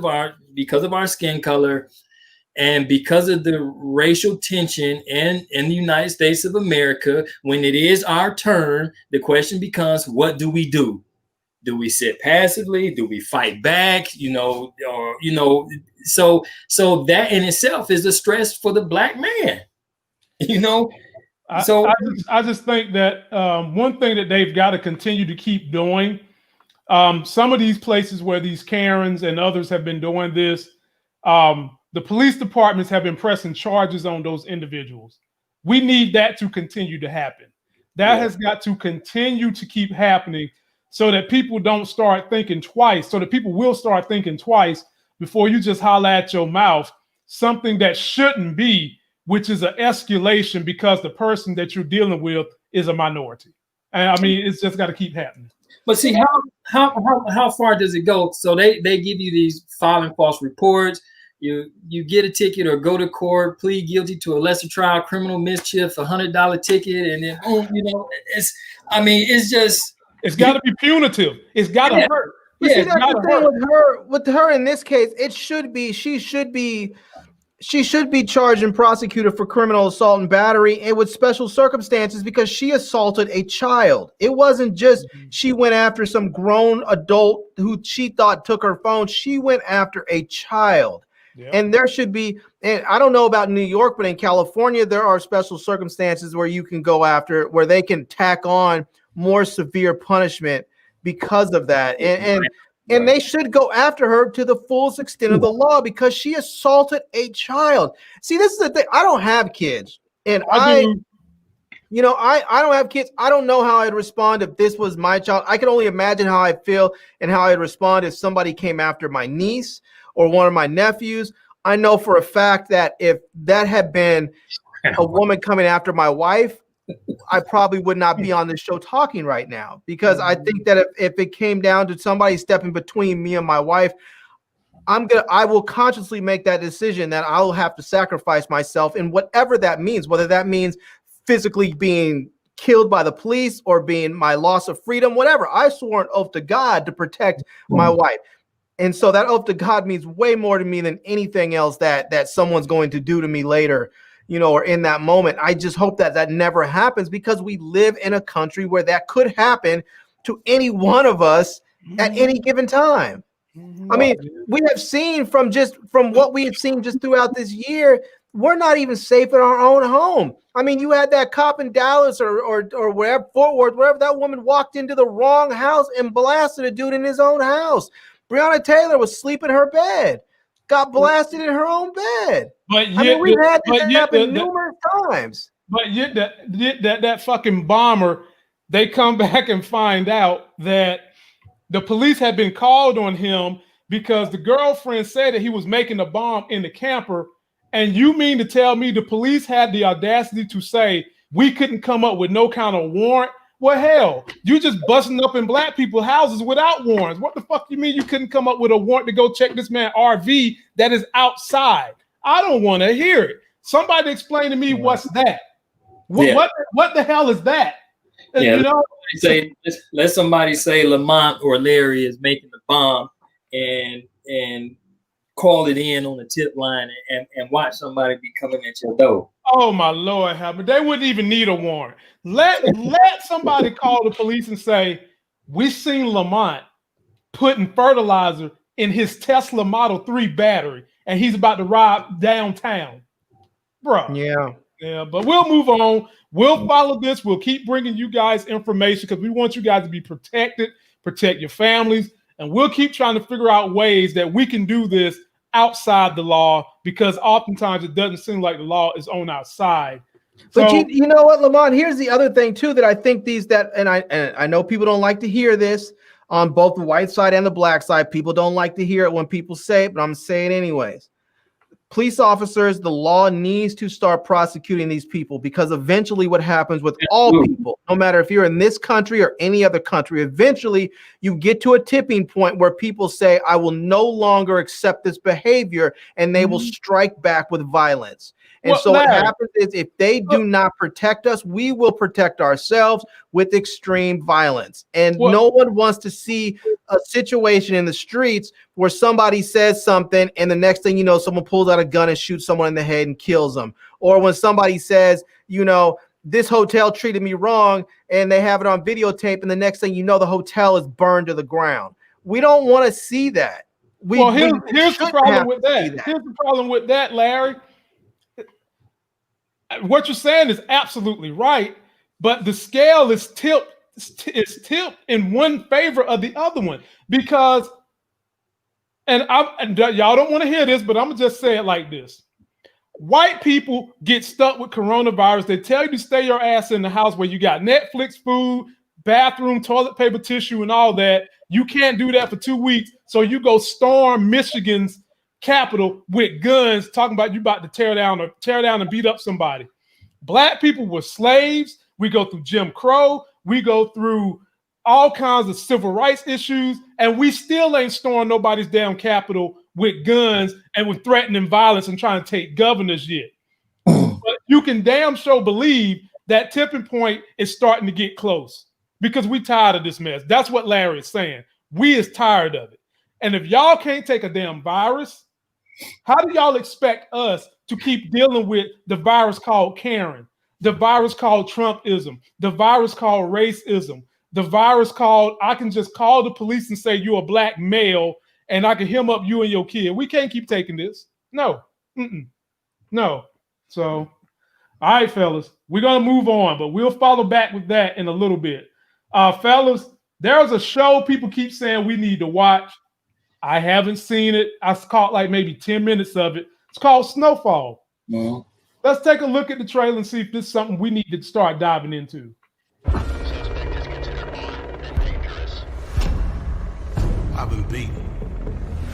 our skin color, and because of the racial tension in the United States of America, when it is our turn, the question becomes, what do we do? Do we sit passively? Do we fight back? So that in itself is a stress for the Black man. I just think that one thing that they've got to continue to keep doing, some of these places where these Karens and others have been doing this, the police departments have been pressing charges on those individuals. We need that to continue to happen. That has got to continue to keep happening so that people don't start thinking twice, so that people will start thinking twice before you just holler at your mouth something that shouldn't be, which is an escalation because the person that you're dealing with is a minority. And I mean, it's just got to keep happening. But see, how far does it go? So they give you these filing false reports. You get a ticket or go to court, plead guilty to a lesser trial, criminal mischief, $100 ticket, and then it's got to be punitive. It's got to hurt. But see, that's the thing with her in this case. She should be charged and prosecuted for criminal assault and battery, and with special circumstances, because she assaulted a child. It wasn't just she went after some grown adult who she thought took her phone. She went after a child. Yep. And there should be, and I don't know about New York, but in California, there are special circumstances where you can go after, where they can tack on more severe punishment because of that. And they should go after her to the fullest extent of the law because she assaulted a child. See, this is the thing. I don't have kids, and I don't have kids. I don't know how I'd respond if this was my child. I can only imagine how I'd feel and how I'd respond if somebody came after my niece or one of my nephews. I know for a fact that if that had been a woman coming after my wife, I probably would not be on this show talking right now, because I think that if it came down to somebody stepping between me and my wife, I will consciously make that decision that I'll have to sacrifice myself in whatever that means, whether that means physically being killed by the police or being my loss of freedom, whatever. I swore an oath to God to protect my wife. And so that oath to God means way more to me than anything else that someone's going to do to me later, or in that moment. I just hope that never happens, because we live in a country where that could happen to any one of us at any given time. I mean, we have seen from what we have seen just throughout this year, we're not even safe in our own home. I mean, you had that cop in Dallas or wherever, Fort Worth, wherever, that woman walked into the wrong house and blasted a dude in his own house. Breonna Taylor was sleeping in her bed, got blasted in her own bed. But yet, I mean, we've had this happen numerous times. But yet that fucking bomber, they come back and find out that the police had been called on him because the girlfriend said that he was making a bomb in the camper. And you mean to tell me the police had the audacity to say we couldn't come up with no kind of warrant? Well, hell, you just busting up in black people's houses without warrants. What the fuck you mean you couldn't come up with a warrant to go check this man's RV that is outside? I don't want to hear it. Somebody explain to me what's that. What the hell is that? Yeah, You know, let somebody say Lamont or Larry is making the bomb, and call it in on the tip line, and watch somebody be coming at your door. oh my Lord, Howard, they wouldn't even need a warrant. Let somebody call the police and say, we seen Lamont putting fertilizer in his Tesla Model 3 battery, and he's about to ride downtown. Bro. Yeah, but we'll move on. We'll follow this. We'll keep bringing you guys information because we want you guys to be protected, protect your families, and we'll keep trying to figure out ways that we can do this outside the law, because oftentimes it doesn't seem like the law is on our side. But you know what, Lamont, here's the other thing too, that I think I know people don't like to hear this on both the white side and the black side. People don't like to hear it when people say it, but I'm saying it anyways. Police officers, the law needs to start prosecuting these people, because eventually what happens with all people, no matter if you're in this country or any other country, eventually you get to a tipping point where people say, I will no longer accept this behavior, and they will strike back with violence. And so what happens is, if they do not protect us, we will protect ourselves with extreme violence. And no one wants to see a situation in the streets where somebody says something and the next thing you know, someone pulls out a gun and shoots someone in the head and kills them. Or when somebody says, you know, this hotel treated me wrong, and they have it on videotape, and the next thing you know, the hotel is burned to the ground. We don't want to see that. Here's the problem with that. Here's the problem with that, Larry. What you're saying is absolutely right, but the scale is tipped in one favor of the other one, because, and y'all don't want to hear this, but I'm gonna just say it like this. White people get stuck with coronavirus. They tell you to stay your ass in the house where you got Netflix, food, bathroom, toilet paper, tissue, and all that. You can't do that for 2 weeks, so you go storm Michigan's Capitol with guns, talking about you about to tear down and beat up somebody. Black people were slaves. We go through Jim Crow. We go through all kinds of civil rights issues, and we still ain't storming nobody's damn Capitol with guns and with threatening violence and trying to take governors yet. But you can damn sure believe that tipping point is starting to get close, because we tired of this mess. That's what Larry is saying. We is tired of it. And if y'all can't take a damn virus, how do y'all expect us to keep dealing with the virus called Karen, the virus called Trumpism, the virus called racism, the virus called, I can just call the police and say you're a black male and I can hem up you and your kid? We can't keep taking this. No. No. So, all right, fellas, we're going to move on, but we'll follow back with that in a little bit. Fellas, there's a show people keep saying we need to watch. I haven't seen it. I caught like maybe 10 minutes of it. It's called Snowfall. Let's take a look at the trailer and see if this is something we need to start diving into. I've been beaten.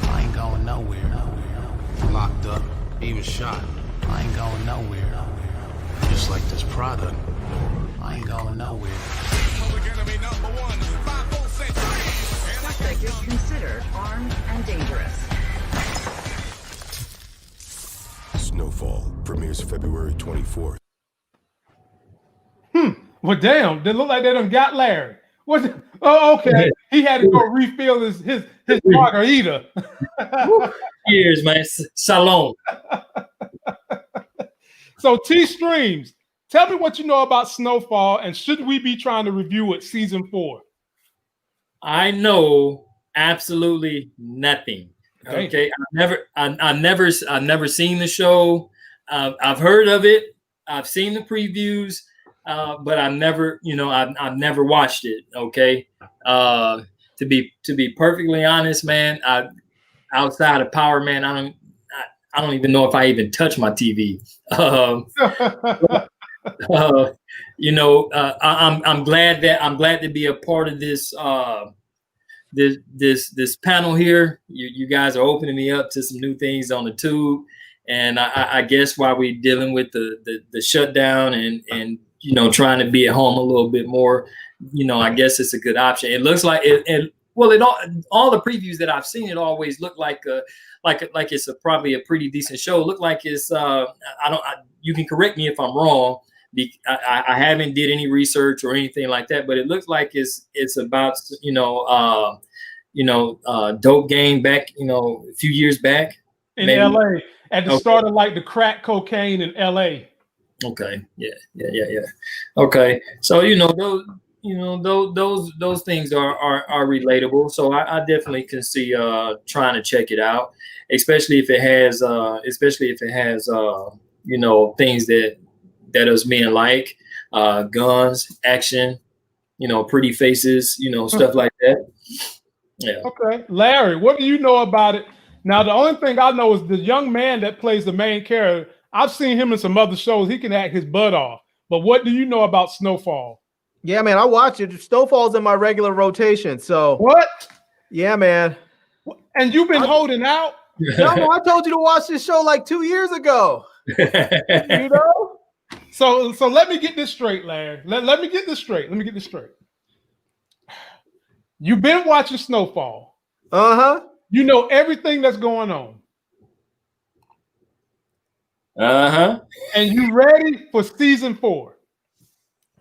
I ain't going nowhere. Locked up, even shot. I ain't going nowhere. Just like this product. I ain't going nowhere. Suspect is considered armed and dangerous. Snowfall premieres February 24th. Well, damn, they look like they done got Larry. What? Oh, okay. He had to go refill his margarita. Cheers, man. Salon. So, T-Streams, tell me what you know about Snowfall, and should we be trying to review it season 4? I know absolutely nothing. Okay, I've never seen the show. I've heard of it. I've seen the previews, but I've never watched it. Okay, to be perfectly honest, man, outside of Power Man, I don't even know if I even touch my TV. I'm glad to be a part of this. This panel here. You guys are opening me up to some new things on the tube, and I guess while we're dealing with the shutdown and trying to be at home a little bit more, I guess it's a good option. It looks like all the previews that I've seen, it always looked like it's probably a pretty decent show. Look like it's you can correct me if I'm wrong, I haven't did any research or anything like that, but it looks like it's about dope game back a few years back in maybe. LA at the start of like the crack cocaine in LA. Okay. Yeah. Okay. So those things are relatable. So I definitely can see trying to check it out, especially if it has things that us men like, guns, action, pretty faces, stuff like that. Yeah. Okay, Larry, what do you know about it? Now, the only thing I know is the young man that plays the main character. I've seen him in some other shows. He can act his butt off. But what do you know about Snowfall? Yeah, man, I watch it. Snowfall's in my regular rotation. So what? Yeah, man. And you've been holding out? No, I told you to watch this show like 2 years ago. You know? So let me get this straight, Larry. Let me get this straight. You've been watching Snowfall. Uh-huh. You know everything that's going on. Uh-huh. And you ready for season 4?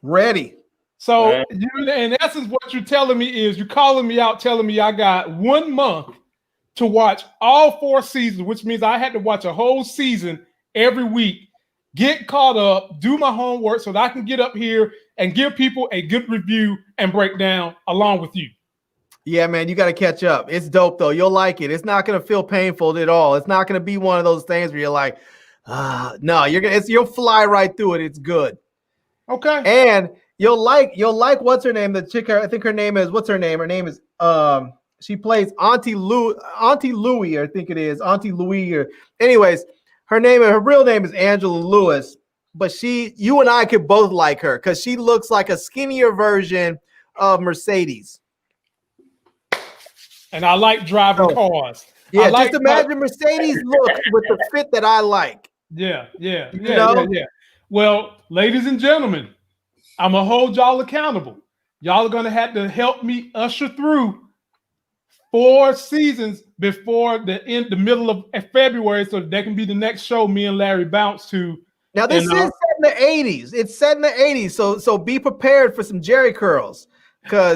Ready. So you, in essence, what you're telling me is you're calling me out, telling me I got 1 month to watch all 4 seasons, which means I had to watch a whole season every week, get caught up, do my homework so that I can get up here and give people a good review and breakdown along with you. Yeah, man, you got to catch up. It's dope, though. You'll like it. It's not going to feel painful at all. It's not going to be one of those things where you're like, no, you'll fly right through it. It's good. Okay. And you'll like what's her name? The chick, I think her name is, what's her name? Her name is, she plays Auntie Louie, I think it is. Auntie Louie. Anyways, her real name is Angela Lewis. But you and I could both like her because she looks like a skinnier version of Mercedes. And I like driving cars. Yeah, just imagine Mercedes look with the fit that I like. Yeah. Yeah. Well, ladies and gentlemen, I'm going to hold y'all accountable. Y'all are going to have to help me usher through 4 seasons before the middle of February so that can be the next show me and Larry bounce to. Now, this is set in the 80s. It's set in the 80s, so be prepared for some Jerry curls. Because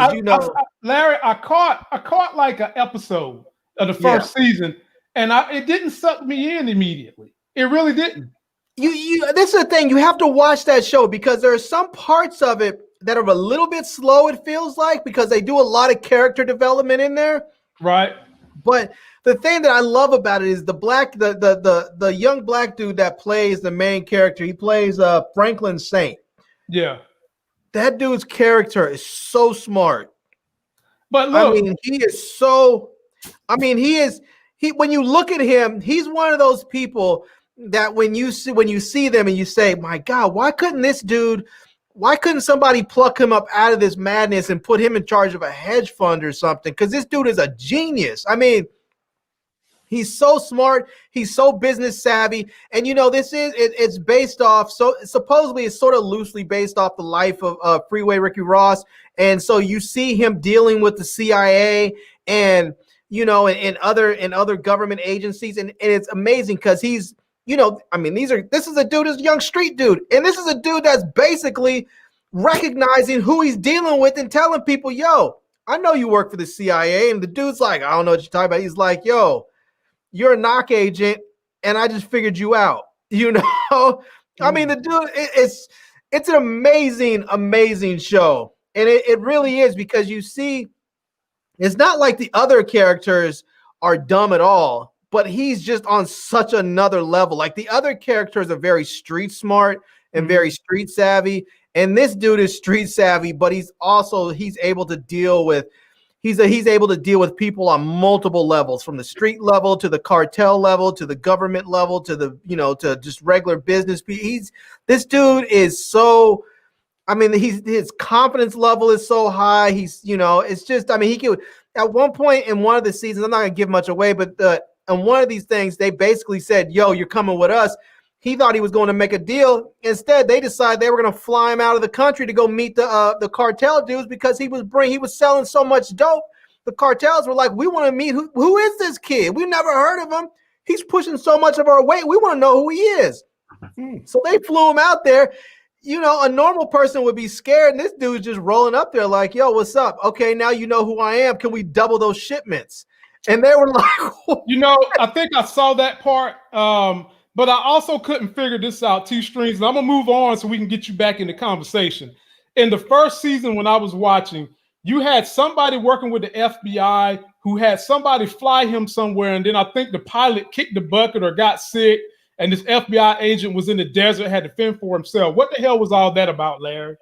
Larry, I caught like an episode of the first season, and it didn't suck me in immediately. It really didn't. This is the thing. You have to watch that show because there are some parts of it that are a little bit slow, it feels like, because they do a lot of character development in there. Right. But the thing that I love about it is the young black dude that plays the main character. He plays Franklin Saint. Yeah. That dude's character is so smart. But look, when you look at him, he's one of those people that when you see them and you say, my God, why couldn't somebody pluck him up out of this madness and put him in charge of a hedge fund or something? Because this dude is a genius. I mean, he's so smart. He's so business savvy. And, it's based off, so supposedly it's sort of loosely based off the life of Freeway Ricky Ross. And so you see him dealing with the CIA and, and other government agencies. And it's amazing because he's, this is a dude, this young street dude. And this is a dude that's basically recognizing who he's dealing with and telling people, yo, I know you work for the CIA. And the dude's like, I don't know what you're talking about. He's like, yo, you're a knock agent, and I just figured you out. I mean, the dude, it's an amazing show, and it really is because you see, it's not like the other characters are dumb at all, but he's just on such another level. Like the other characters are very street smart and very street savvy, and this dude is street savvy, but he's able to deal with. He's able to deal with people on multiple levels, from the street level to the cartel level to the government level to the to just regular business. This dude is so. His confidence level is so high. He's it's just. He could at one point in one of the seasons. I'm not gonna give much away, but on one of these things, they basically said, "Yo, you're coming with us." He thought he was going to make a deal. Instead, they decided they were going to fly him out of the country to go meet the cartel dudes because he was selling so much dope. The cartels were like, we want to meet who is this kid? We've never heard of him. He's pushing so much of our weight. We want to know who he is. So they flew him out there. you know, a normal person would be scared, and this dude's just rolling up there like, yo, what's up? Okay, now you know who I am. Can we double those shipments? And they were like, you know, I think I saw that part, but I also couldn't figure this out, T-Strings. And I'm going to move on so we can get you back in the conversation. In the first season when I was watching, you had somebody working with the FBI who had somebody fly him somewhere, and then I think the pilot kicked the bucket or got sick, and this FBI agent was in the desert, had to fend for himself. What the hell was all that about, Larry?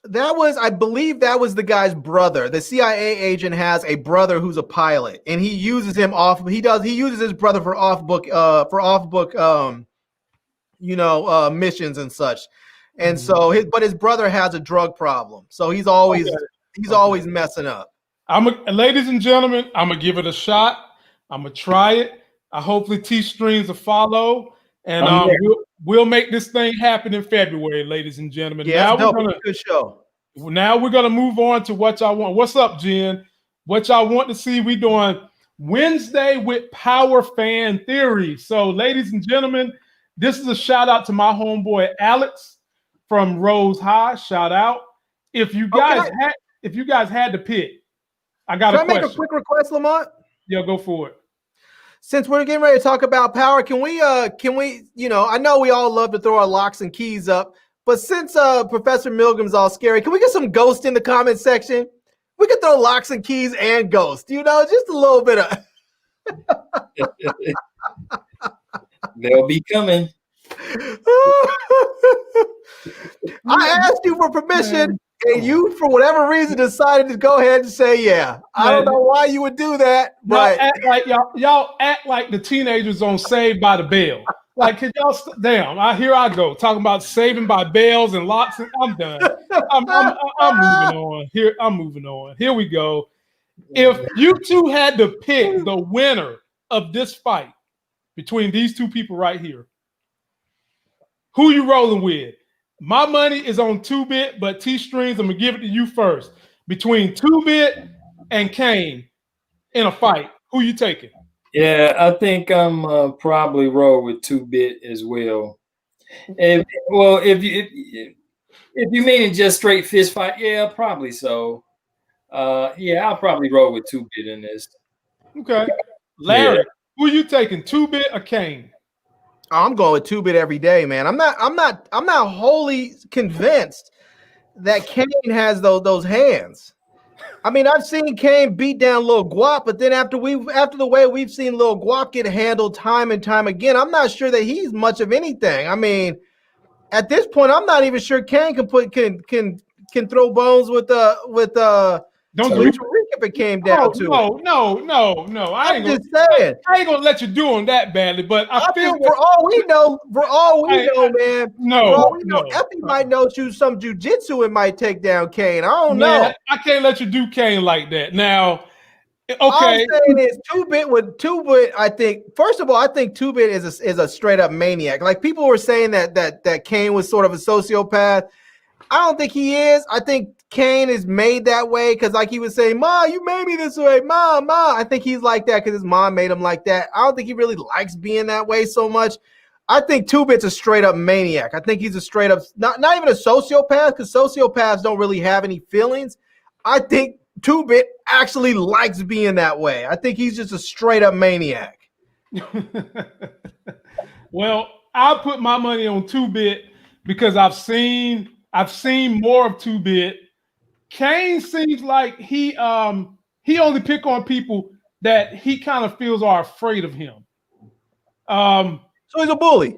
That was, I believe that was the guy's brother. The CIA agent has a brother who's a pilot, and he uses him off. He uses his brother for off book missions and such. And so his brother has a drug problem. So he's always messing up. Ladies and gentlemen, I'm gonna give it a shot. I'm gonna try it. Hopefully T-Strings will follow, and we'll make this thing happen in February, ladies and gentlemen. Yeah, good show. Now we're gonna move on to what y'all want. What's up, Jen? What y'all want to see? We doing Wednesday with Power Fan Theory. So, ladies and gentlemen, this is a shout out to my homeboy Alex from Rose High. Shout out. If you guys had to pick, I got a question. Can I make a quick request, Lamont? Yeah, go for it. Since we're getting ready to talk about power, can we, I know we all love to throw our locks and keys up, but since Professor Milgram's all scary, can we get some ghost in the comment section? We could throw locks and keys and ghost, just a little bit of. They'll be coming. I asked you for permission, and you, for whatever reason, decided to go ahead and say yeah. I don't know why you would do that, but y'all act like the teenagers on Saved by the Bell. Like, can y'all damn? Here I go talking about saving by bells and locks. And I'm done. I'm moving on. I'm moving on. Here we go. If you two had to pick the winner of this fight between these two people right here, who you rolling with? My money is on 2-Bit, but T-Strings, I'm gonna give it to you first. Between 2-Bit and Kane in a fight, who you taking? Yeah, I think I'm probably roll with 2-Bit as well. If you mean just straight fist fight, yeah, probably so. I'll probably roll with 2-Bit in this. Okay, Larry, who you taking, 2-Bit or Kane? I'm going with 2-Bit every day, man. I'm not wholly convinced that Kane has those hands. I mean, I've seen Kane beat down Lil Guap, but then after the way we've seen Lil Guap get handled time and time again, I'm not sure that he's much of anything. I mean, at this point, I'm not even sure Kane can throw bones with Tariq if it came down to it. No. I'm just saying. I ain't gonna let you do him that badly, but I feel for all we know, man. No, for all we know, Effie might know some jujitsu and might take down Kane. I don't know. I can't let you do Kane like that. Now, okay. All I'm saying is 2-Bit. I think first of all, I think 2-Bit is a straight up maniac. Like people were saying that Kane was sort of a sociopath. I don't think he is. I think Kane is made that way because, like he was saying, "Ma, you made me this way, Ma." I think he's like that because his mom made him like that. I don't think he really likes being that way so much. I think 2-Bit's a straight up maniac. I think he's a straight up not even a sociopath because sociopaths don't really have any feelings. I think 2-Bit actually likes being that way. I think he's just a straight up maniac. Well, I'll put my money on 2-Bit because I've seen more of 2-Bit. Kane seems like he only pick on people that he kind of feels are afraid of him. So he's a bully.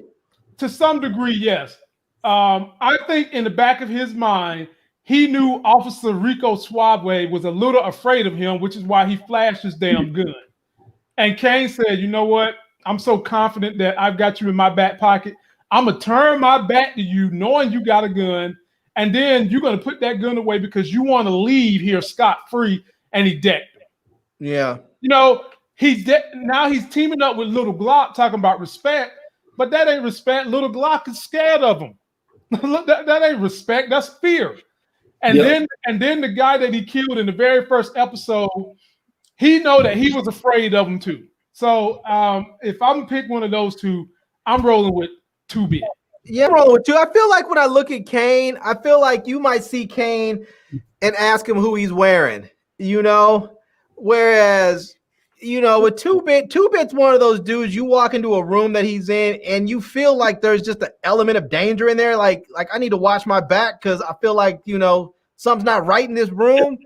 To some degree, yes. I think in the back of his mind, he knew Officer Rico Suave was a little afraid of him, which is why he flashed his damn gun. And Kane said, you know what? I'm so confident that I've got you in my back pocket. I'm going to turn my back to you knowing you got a gun. And then you're going to put that gun away because you want to leave here scot-free. And he decked him. Yeah. Now he's teaming up with Little Glock talking about respect, but that ain't respect. Little Glock is scared of him. that ain't respect. That's fear. And then the guy that he killed in the very first episode, he know that he was afraid of him too. So if I'm gonna pick one of those two, I'm rolling with 2-bit. Yeah, I'm rolling with you. I feel like when I look at Kane, I feel like you might see Kane and ask him who he's wearing, whereas, with 2-bit's one of those dudes, you walk into a room that he's in and you feel like there's just an element of danger in there. Like I need to watch my back because I feel like, something's not right in this room,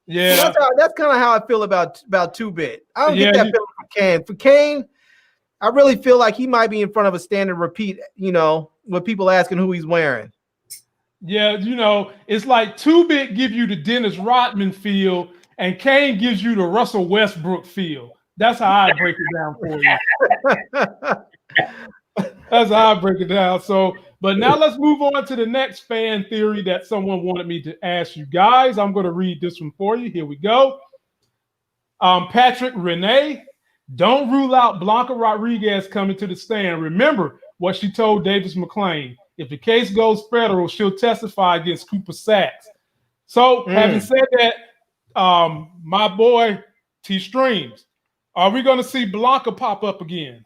Yeah. So that's kind of how I feel about 2-bit. I don't get that feeling for Kane. For Kane, I really feel like he might be in front of a standard repeat, with people asking who he's wearing. Yeah, it's like 2-bit give you the Dennis Rodman feel, and Kane gives you the Russell Westbrook feel. That's how I break it down for you. That's how I break it down. So, but now let's move on to the next fan theory that someone wanted me to ask you guys. I'm going to read this one for you. Here we go. Patrick Renee, don't rule out Blanca Rodriguez coming to the stand. Remember what she told Davis McClain. If the case goes federal, she'll testify against Cooper Sacks. So, having said that, my boy T Streams, are we going to see Blanca pop up again?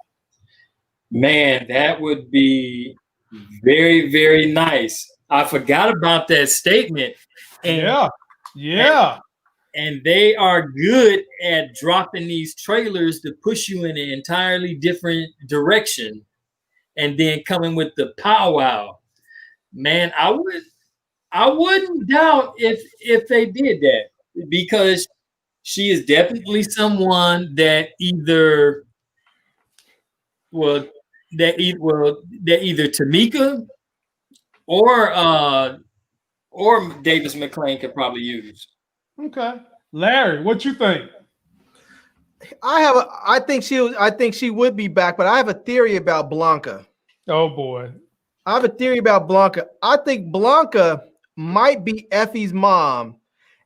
Man, that would be very, very nice. I forgot about that statement. And, yeah. And they are good at dropping these trailers to push you in an entirely different direction, and then coming with the powwow. Man, I wouldn't doubt if they did that, because she is definitely someone that either Tamika or Davis McClain could probably use. Okay, Larry, what you think? I think she would be back, but I have a theory about Blanca. Oh boy. I have a theory about Blanca. I think Blanca might be Effie's mom.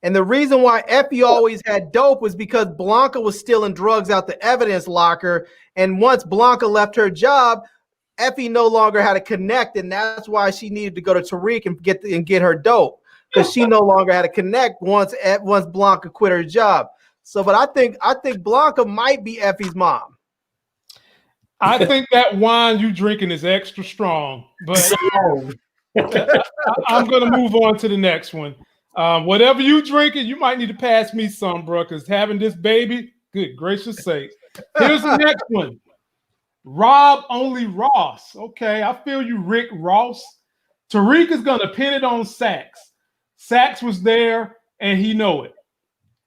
And the reason why Effie always had dope was because Blanca was stealing drugs out the evidence locker. And once Blanca left her job, Effie no longer had a connect. And that's why she needed to go to Tariq and get her dope, because she no longer had a connect once Blanca quit her job. So, but I think Blanca might be Effie's mom. I think that wine you drinking is extra strong, but I'm going to move on to the next one. Whatever you drinking, you might need to pass me some, bro, because having this baby, good gracious sake. Here's the next one. Rob only Ross. Okay, I feel you, Rick Ross. Tariq is going to pin it on Sachs. Sachs was there, and he know it.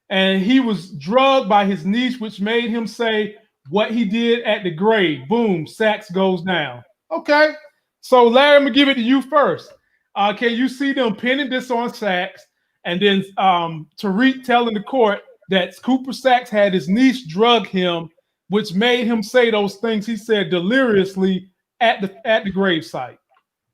And he was drugged by his niece, which made him say what he did at the grave. Boom, Sachs goes down. Okay, so Larry, I'm going to give it to you first. Can you see them pinning this on Sachs, and then Tariq telling the court that Cooper Sachs had his niece drug him, which made him say those things he said deliriously at the gravesite?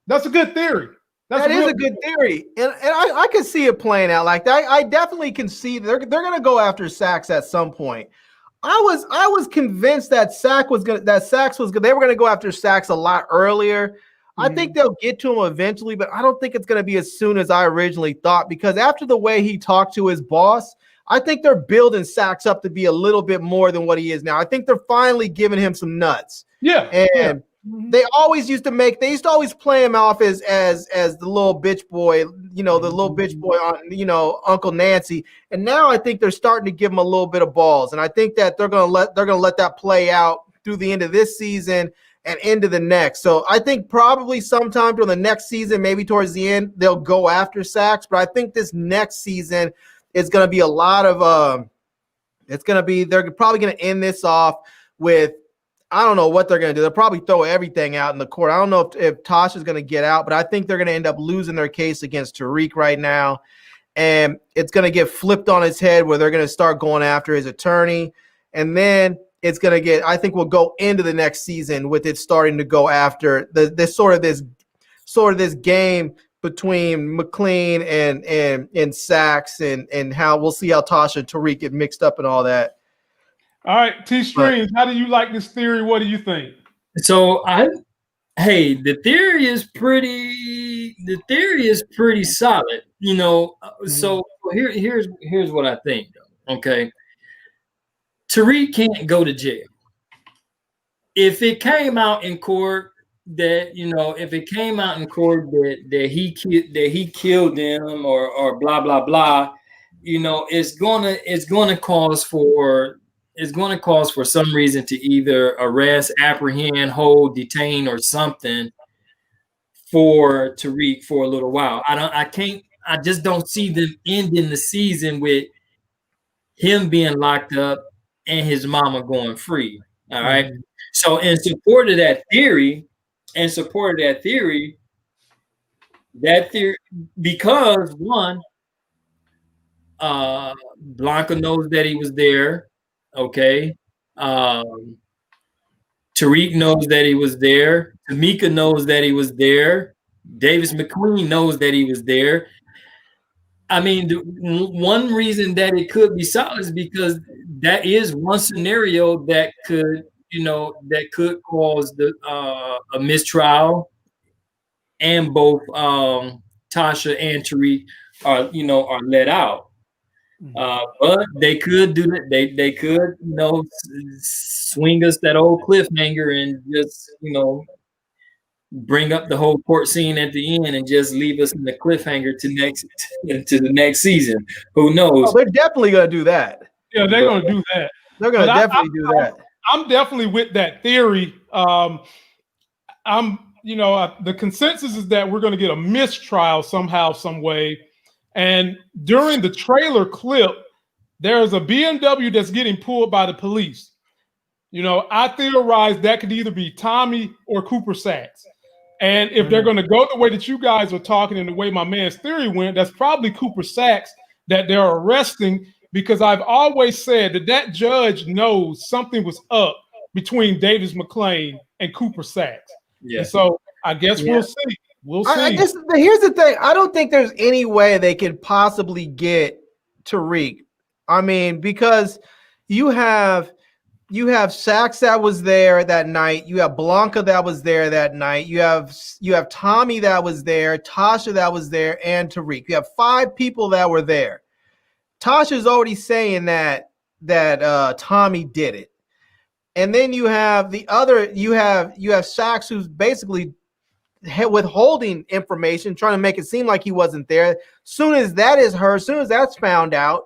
That's a good theory. That is a good theory, and I can see it playing out like that. I definitely can see they're going to go after Sachs at some point. I was convinced that Sachs was going to go after Sachs a lot earlier. I think they'll get to him eventually, but I don't think it's going to be as soon as I originally thought, because after the way he talked to his boss, I think they're building Sachs up to be a little bit more than what he is now. I think they're finally giving him some nuts. Yeah. And they used to always play him off as the little bitch boy, the little bitch boy on, Uncle Nancy. And now I think they're starting to give him a little bit of balls. And I think that they're going to let that play out through the end of this season and into the next. So I think probably sometime during the next season, maybe towards the end, they'll go after Sachs. But I think this next season is going to be a lot of they're probably going to end this off with, I don't know what they're going to do. They'll probably throw everything out in the court. I don't know if Tasha's going to get out, but I think they're going to end up losing their case against Tariq right now. And it's going to get flipped on its head where they're going to start going after his attorney. And then it's going to get, I think we'll go into the next season with it starting to go after this game between McLean and Sachs, and how we'll see how Tasha and Tariq get mixed up and all that. All right, T-Streams, how do you like this theory? What do you think? So the theory is pretty solid, So here's what I think, though. Okay. Tariq can't go to jail. If it came out in court that, you know, if it came out in court that he killed them or blah blah blah, you know, it's gonna cause for some reason to either arrest, apprehend, hold, detain, or something for Tariq for a little while. I just don't see them ending the season with him being locked up and his mama going free. All right. So in support of that theory, because one, Blanca knows that he was there. Okay. Tariq knows that he was there. Tamika knows that he was there. Davis McQueen knows that he was there. I mean, the one reason that it could be solid is because that is one scenario that could cause a mistrial, and both Tasha and Tariq are let out. But they could do that. They could swing us that old cliffhanger and just bring up the whole court scene at the end and just leave us in the cliffhanger to the next season. Who knows? Oh, they're definitely gonna do that. Yeah, they're gonna do that. They're gonna definitely do that. I'm definitely with that theory. The consensus is that we're going to get a mistrial somehow, some way. And during the trailer clip, there's a BMW that's getting pulled by the police. I theorize that could either be Tommy or Cooper Sacks. And if they're going to go the way that you guys are talking and the way my man's theory went, that's probably Cooper Sacks that they're arresting, because I've always said that judge knows something was up between Davis McClain and Cooper Sacks. Yeah. And so I guess we'll see. We'll see. Here's the thing. I don't think there's any way they could possibly get Tariq. I mean, because you have Sachs that was there that night. You have Blanca that was there that night. You have Tommy that was there, Tasha that was there, and Tariq. You have 5 people that were there. Tasha's already saying that Tommy did it. And then you have Sachs, who's basically withholding information, trying to make it seem like he wasn't there. Soon as that's found out,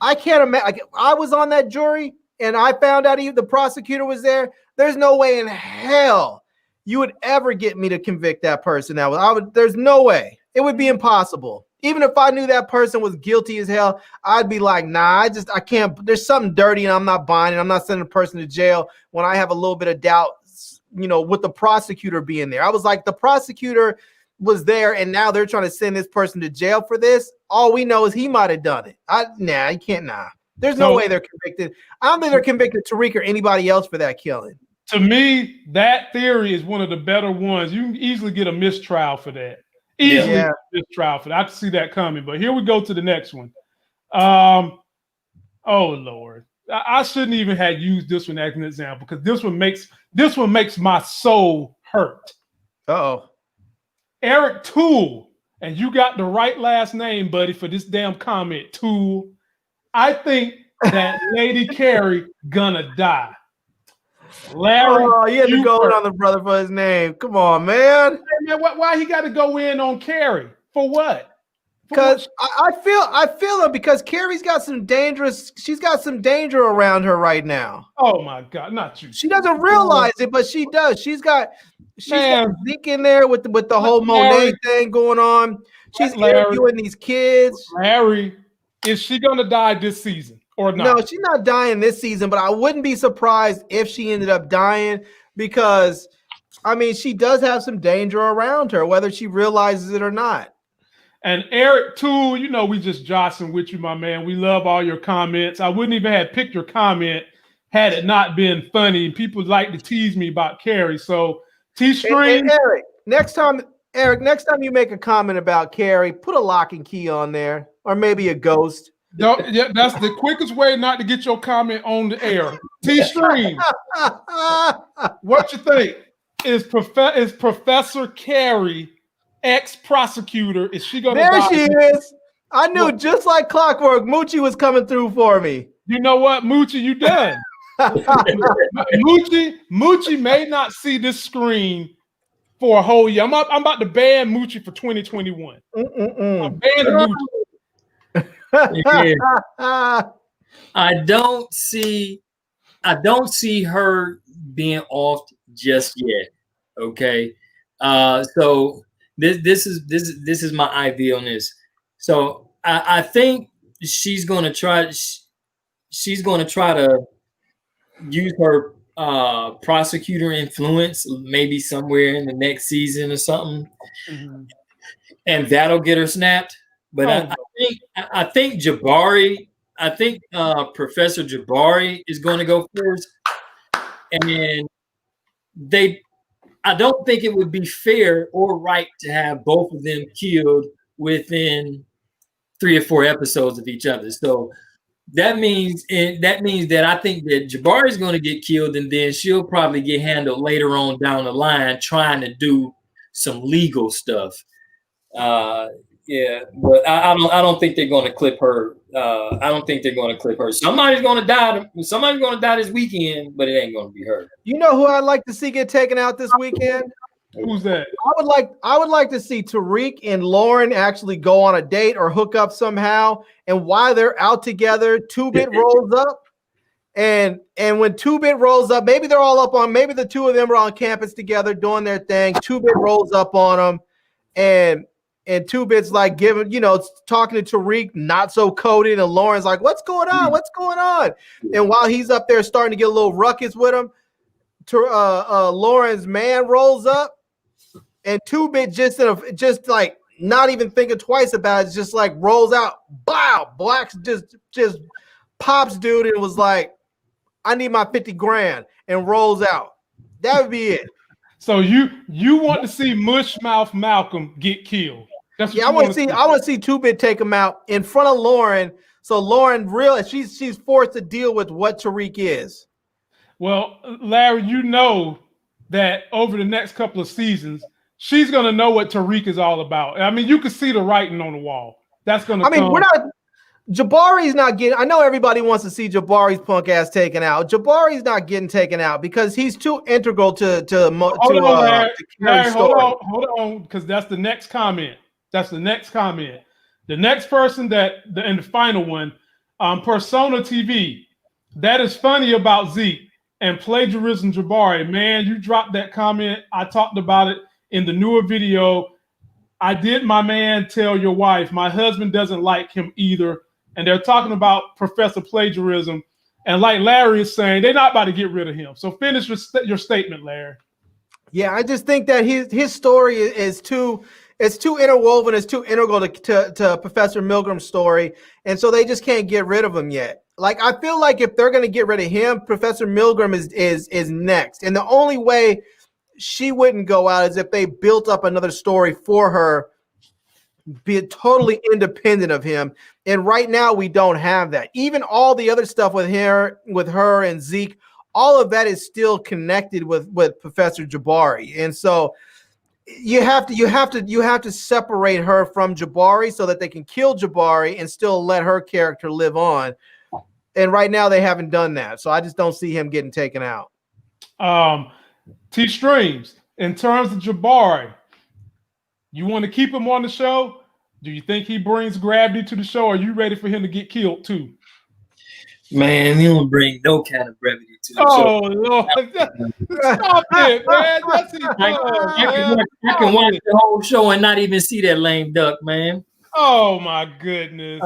I can't imagine. Like, I was on that jury and I found out the prosecutor was there. There's no way in hell you would ever get me to convict that person. There's no way. It would be impossible. Even if I knew that person was guilty as hell, I'd be like, nah, I can't. There's something dirty and I'm not buying it. I'm not sending a person to jail when I have a little bit of doubt, with the prosecutor being there. I was like, the prosecutor was there and now they're trying to send this person to jail for this. All we know is he might have done it. You can't. There's no way they're convicted. I don't think they're convicted Tariq or anybody else for that killing. To me, that theory is one of the better ones. You can easily get a mistrial for that. Mistrial for that. I can see that coming. But here we go to the next one. Oh Lord, I shouldn't even have used this one as an example, because this one makes my soul hurt. Uh-oh. Eric Toole, and you got the right last name, buddy, for this damn comment, Toole. I think that Lady Carrie gonna die. Larry, you had to go in on the brother for his name. Come on, man. Why he got to go in on Carrie? For what? Because I feel it, because Carrie's got she's got some danger around her right now. Oh my God, not you. She doesn't realize it, but she does. She's got Zeke in there with the whole Monet thing going on. She's interviewing these kids. Larry, is she gonna die this season or not? No, she's not dying this season, but I wouldn't be surprised if she ended up dying, because I mean, she does have some danger around her, whether she realizes it or not. And Eric Toole, we just jostling with you, my man. We love all your comments. I wouldn't even have picked your comment had it not been funny. People like to tease me about Carrie. So T-Stream. Eric, next time you make a comment about Carrie, put a lock and key on there, or maybe a ghost. No, yeah, that's the quickest way not to get your comment on the air. T-Stream. What you think? Is Professor Carrie ex-prosecutor? Is she gonna die? There she is. I knew just like clockwork, Moochie was coming through for me. You know what, Moochie, you done. Moochie may not see this screen for a whole year. I'm about to ban Moochie for 2021. I'm banning Moochie. Yeah. I don't see her being off just yet. Okay. So this is my idea on this. So I think she's gonna try to use her prosecutor influence maybe somewhere in the next season or something, and that'll get her snapped. But I think Jabari, Professor Jabari is going to go first, and I don't think it would be fair or right to have both of them killed within 3 or 4 episodes of each other. So that means that I think that Jabari is going to get killed, and then she'll probably get handled later on down the line, trying to do some legal stuff. Yeah, but I don't think they're going to clip her. I don't think they're going to clip her. Somebody's going to die. Somebody's going to die this weekend, but it ain't going to be her. You know who I'd like to see get taken out this weekend? Who's that? I would like to see Tariq and Lauren actually go on a date or hook up somehow. And while they're out together, 2-Bit rolls up. And when 2-Bit rolls up, maybe they're all up on, maybe the two of them are on campus together doing their thing. 2-Bit rolls up on them, and 2-Bit's like giving, talking to Tariq, not so coded, and Lauren's like, "What's going on? What's going on?" And while he's up there starting to get a little ruckus with him, Lauren's man rolls up, and 2-Bit just like not even thinking twice about it, just like rolls out, wow, Blacks just pops dude and was like, "I need my 50 grand," and rolls out. That would be it. So you want to see Mushmouth Malcolm get killed? I want to see 2-Bit take him out in front of Lauren. So Lauren she's forced to deal with what Tariq is. Well, Larry, you know that over the next couple of seasons, she's going to know what Tariq is all about. I mean, you can see the writing on the wall. That's going to Jabari's not getting, I know everybody wants to see Jabari's punk ass taken out. Jabari's not getting taken out because he's too integral to Larry, hold on, because that's the next comment. The next person in the final one, Persona TV, that is funny about Zeke and plagiarism Jabari. Man, you dropped that comment. I talked about it in the newer video. I did, my man, tell your wife. My husband doesn't like him either. And they're talking about Professor Plagiarism. And like Larry is saying, they're not about to get rid of him. So finish your statement, Larry. Yeah, I just think that his story is too interwoven, it's too integral to Professor Milgram's story. And so they just can't get rid of him yet. Like, I feel like if they're going to get rid of him, Professor Milgram is next. And the only way she wouldn't go out is if they built up another story for her, be totally independent of him. And right now we don't have that. Even all the other stuff with her and Zeke, all of that is still connected with Professor Jabari. And so you have to separate her from Jabari so that they can kill Jabari and still let her character live on. And right now they haven't done that. So I just don't see him getting taken out. T Streams, in terms of Jabari, you want to keep him on the show? Do you think he brings gravity to the show? Are you ready for him to get killed too? Man, he don't bring no kind of brevity to the show. Oh, Lord. Stop it, man. I can watch the whole show and not even see that lame duck, man. Oh, my goodness.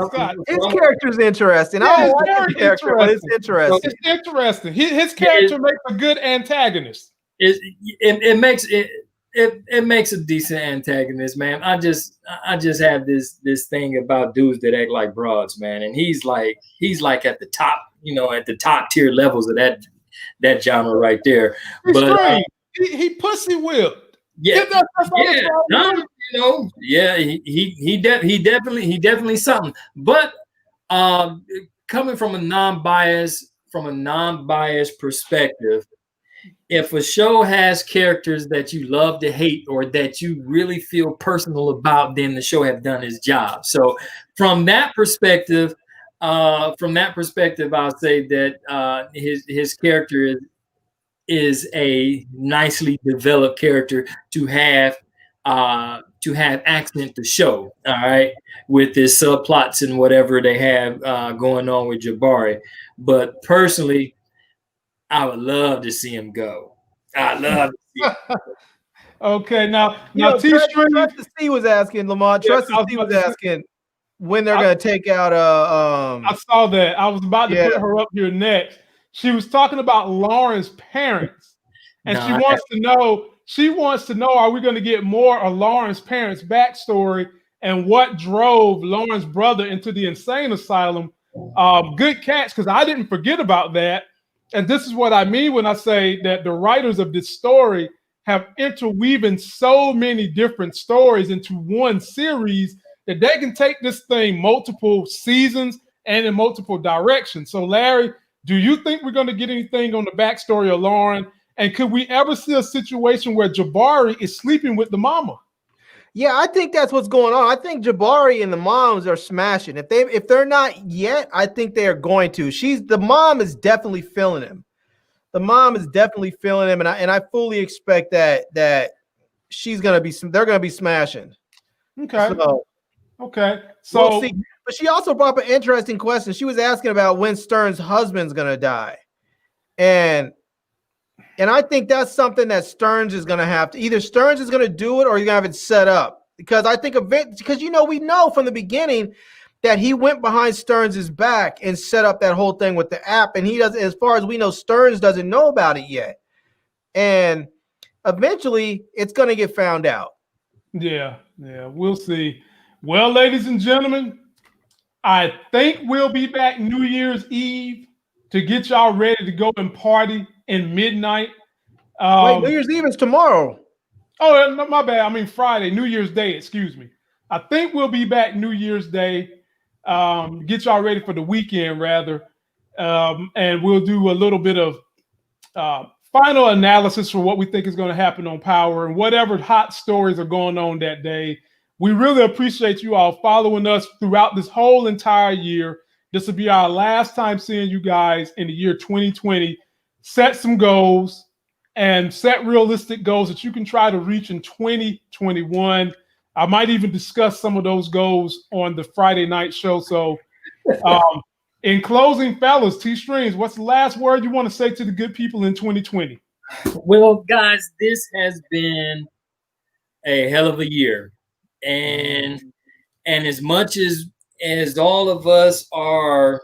His character's interesting. I don't like his character, but it's interesting. It's interesting. His character makes a good antagonist. It makes a decent antagonist, man. I just have this thing about dudes that act like broads, man. And he's like at the top, at the top tier levels of that genre right there. But he pussy whipped. Yeah, he definitely something. But coming from a non-biased perspective, if a show has characters that you love to hate or that you really feel personal about, then the show have done its job. So from that perspective, I'll say that his character is a nicely developed character to have accent to show. All right, with his subplots and whatever they have going on with Jabari. But personally, I would love to see him go. I love to see him. Okay, now Trust to see was asking, Lamont. Trust to see was asking when they're going to take out I saw that. I was about to put her up here next. She was talking about Lauren's parents, and she wants to know, are we going to get more of Lauren's parents' backstory and what drove Lauren's brother into the insane asylum? Good catch, because I didn't forget about that. And this is what I mean when I say that the writers of this story have interweaving so many different stories into one series that they can take this thing multiple seasons and in multiple directions. So, Larry, do you think we're going to get anything on the backstory of Lauren? And could we ever see a situation where Jabari is sleeping with the mama? Yeah, I think that's what's going on. I think Jabari and the moms are smashing. If they're not yet, I think they are going to. The mom is definitely feeling him. The mom is definitely feeling him, and I fully expect that they're gonna be smashing. Okay. So we'll see. But she also brought up an interesting question. She was asking about when Stern's husband's gonna die, and I think that's something that Stearns is gonna have to. Either Stearns is gonna do it, or you're gonna have it set up. Because I think we know from the beginning that he went behind Stearns' back and set up that whole thing with the app, and he doesn't. As far as we know, Stearns doesn't know about it yet, and eventually it's gonna get found out. Yeah, we'll see. Well, ladies and gentlemen, I think we'll be back New Year's Eve to get y'all ready to go and party in midnight. Wait, New Year's Eve is tomorrow. Oh, my bad. I mean Friday, New Year's Day, excuse me. I think we'll be back New Year's Day. Get y'all ready for the weekend, rather. And we'll do a little bit of final analysis for what we think is going to happen on Power and whatever hot stories are going on that day. We really appreciate you all following us throughout this whole entire year. This will be our last time seeing you guys in the year 2020. Set some goals and set realistic goals that you can try to reach in 2021. I might even discuss some of those goals on the Friday night show. So in closing, fellas, T-Strings, what's the last word you want to say to the good people in 2020? Well, guys, this has been a hell of a year. And as much as all of us are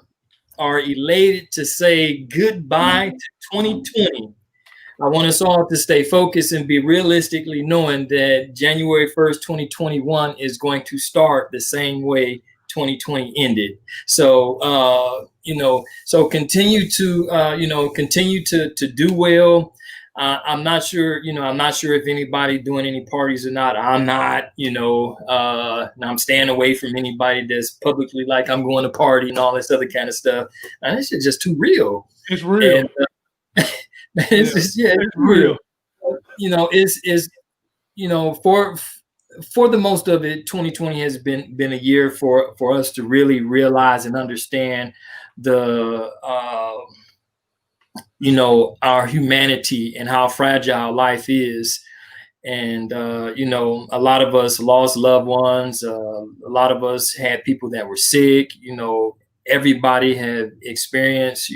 elated to say goodbye to 2020, I want us all to stay focused and be realistically knowing that January 1st, 2021 is going to start the same way 2020 ended. So, so continue to do well. I'm not sure if anybody doing any parties or not. I'm not, I'm staying away from anybody that's publicly like I'm going to party and all this other kind of stuff. And this is just too real. It's real. And, it's real. For the most of it, 2020 has been a year for us to really realize and understand our humanity and how fragile life is. And, a lot of us lost loved ones. A lot of us had people that were sick. Everybody had experienced,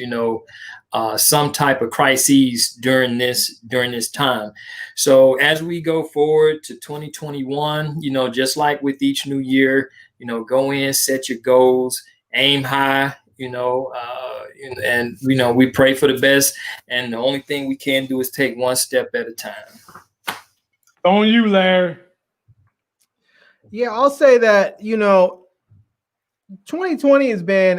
some type of crises during this time. So as we go forward to 2021, just like with each new year, go in, set your goals, aim high, and we pray for the best. And the only thing we can do is take one step at a time. On you, Larry. Yeah, I'll say that, 2020 has been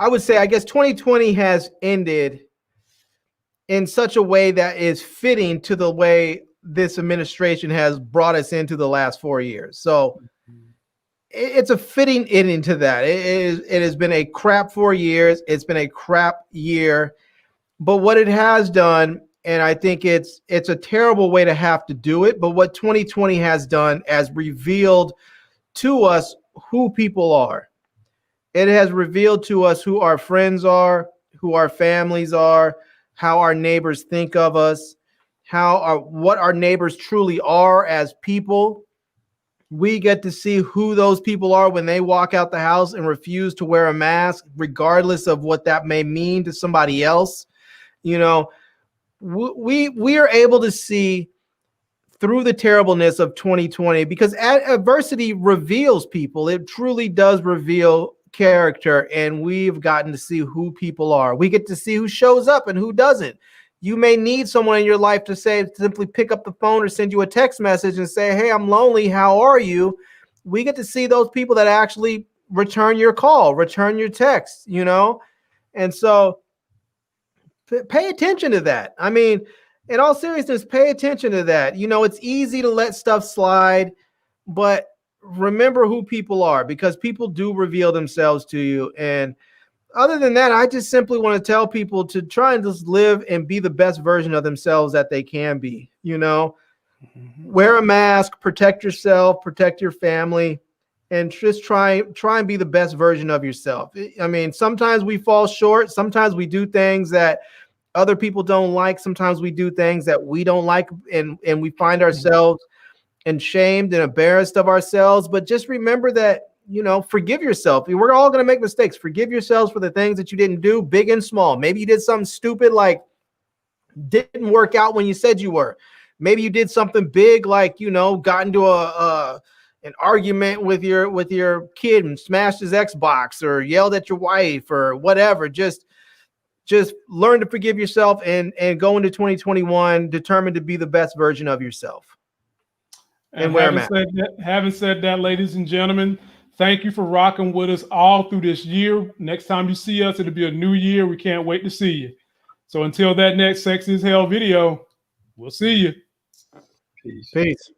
I would say, I guess 2020 has ended in such a way that is fitting to the way this administration has brought us into the last 4 years. So it's a fitting ending to that. It has been a crap 4 years. It's been a crap year. But what it has done, and I think it's a terrible way to have to do it, but what 2020 has done has revealed to us who people are. It has revealed to us who our friends are, who our families are, how our neighbors think of us, what our neighbors truly are as people. We get to see who those people are when they walk out the house and refuse to wear a mask, regardless of what that may mean to somebody else. You know, we are able to see through the terribleness of 2020, because adversity reveals people. It truly does reveal character, and we've gotten to see who people are. We get to see who shows up and who doesn't. You may need someone in your life to simply pick up the phone or send you a text message and say, hey, I'm lonely. How are you? We get to see those people that actually return your call, return your text, you know? And so pay attention to that. I mean, in all seriousness, pay attention to that. You know, it's easy to let stuff slide, but remember who people are, because people do reveal themselves to you. And other than that, I just simply want to tell people to try and just live and be the best version of themselves that they can be. You know, wear a mask, protect yourself, protect your family, and just try and be the best version of yourself. I mean, sometimes we fall short. Sometimes we do things that other people don't like. Sometimes we do things that we don't like, and we find ourselves shamed and embarrassed of ourselves. But just remember that, you know, forgive yourself. We're all going to make mistakes. Forgive yourselves for the things that you didn't do, big and small. Maybe you did something stupid, like didn't work out when you said you were. Maybe you did something big, like, you know, got into an argument with your kid and smashed his Xbox, or yelled at your wife, or whatever. Just learn to forgive yourself and go into 2021 determined to be the best version of yourself. And having said that, ladies and gentlemen, thank you for rocking with us all through this year. Next time you see us, it'll be a new year. We can't wait to see you. So until that next Sex is Hell video, we'll see you. Peace.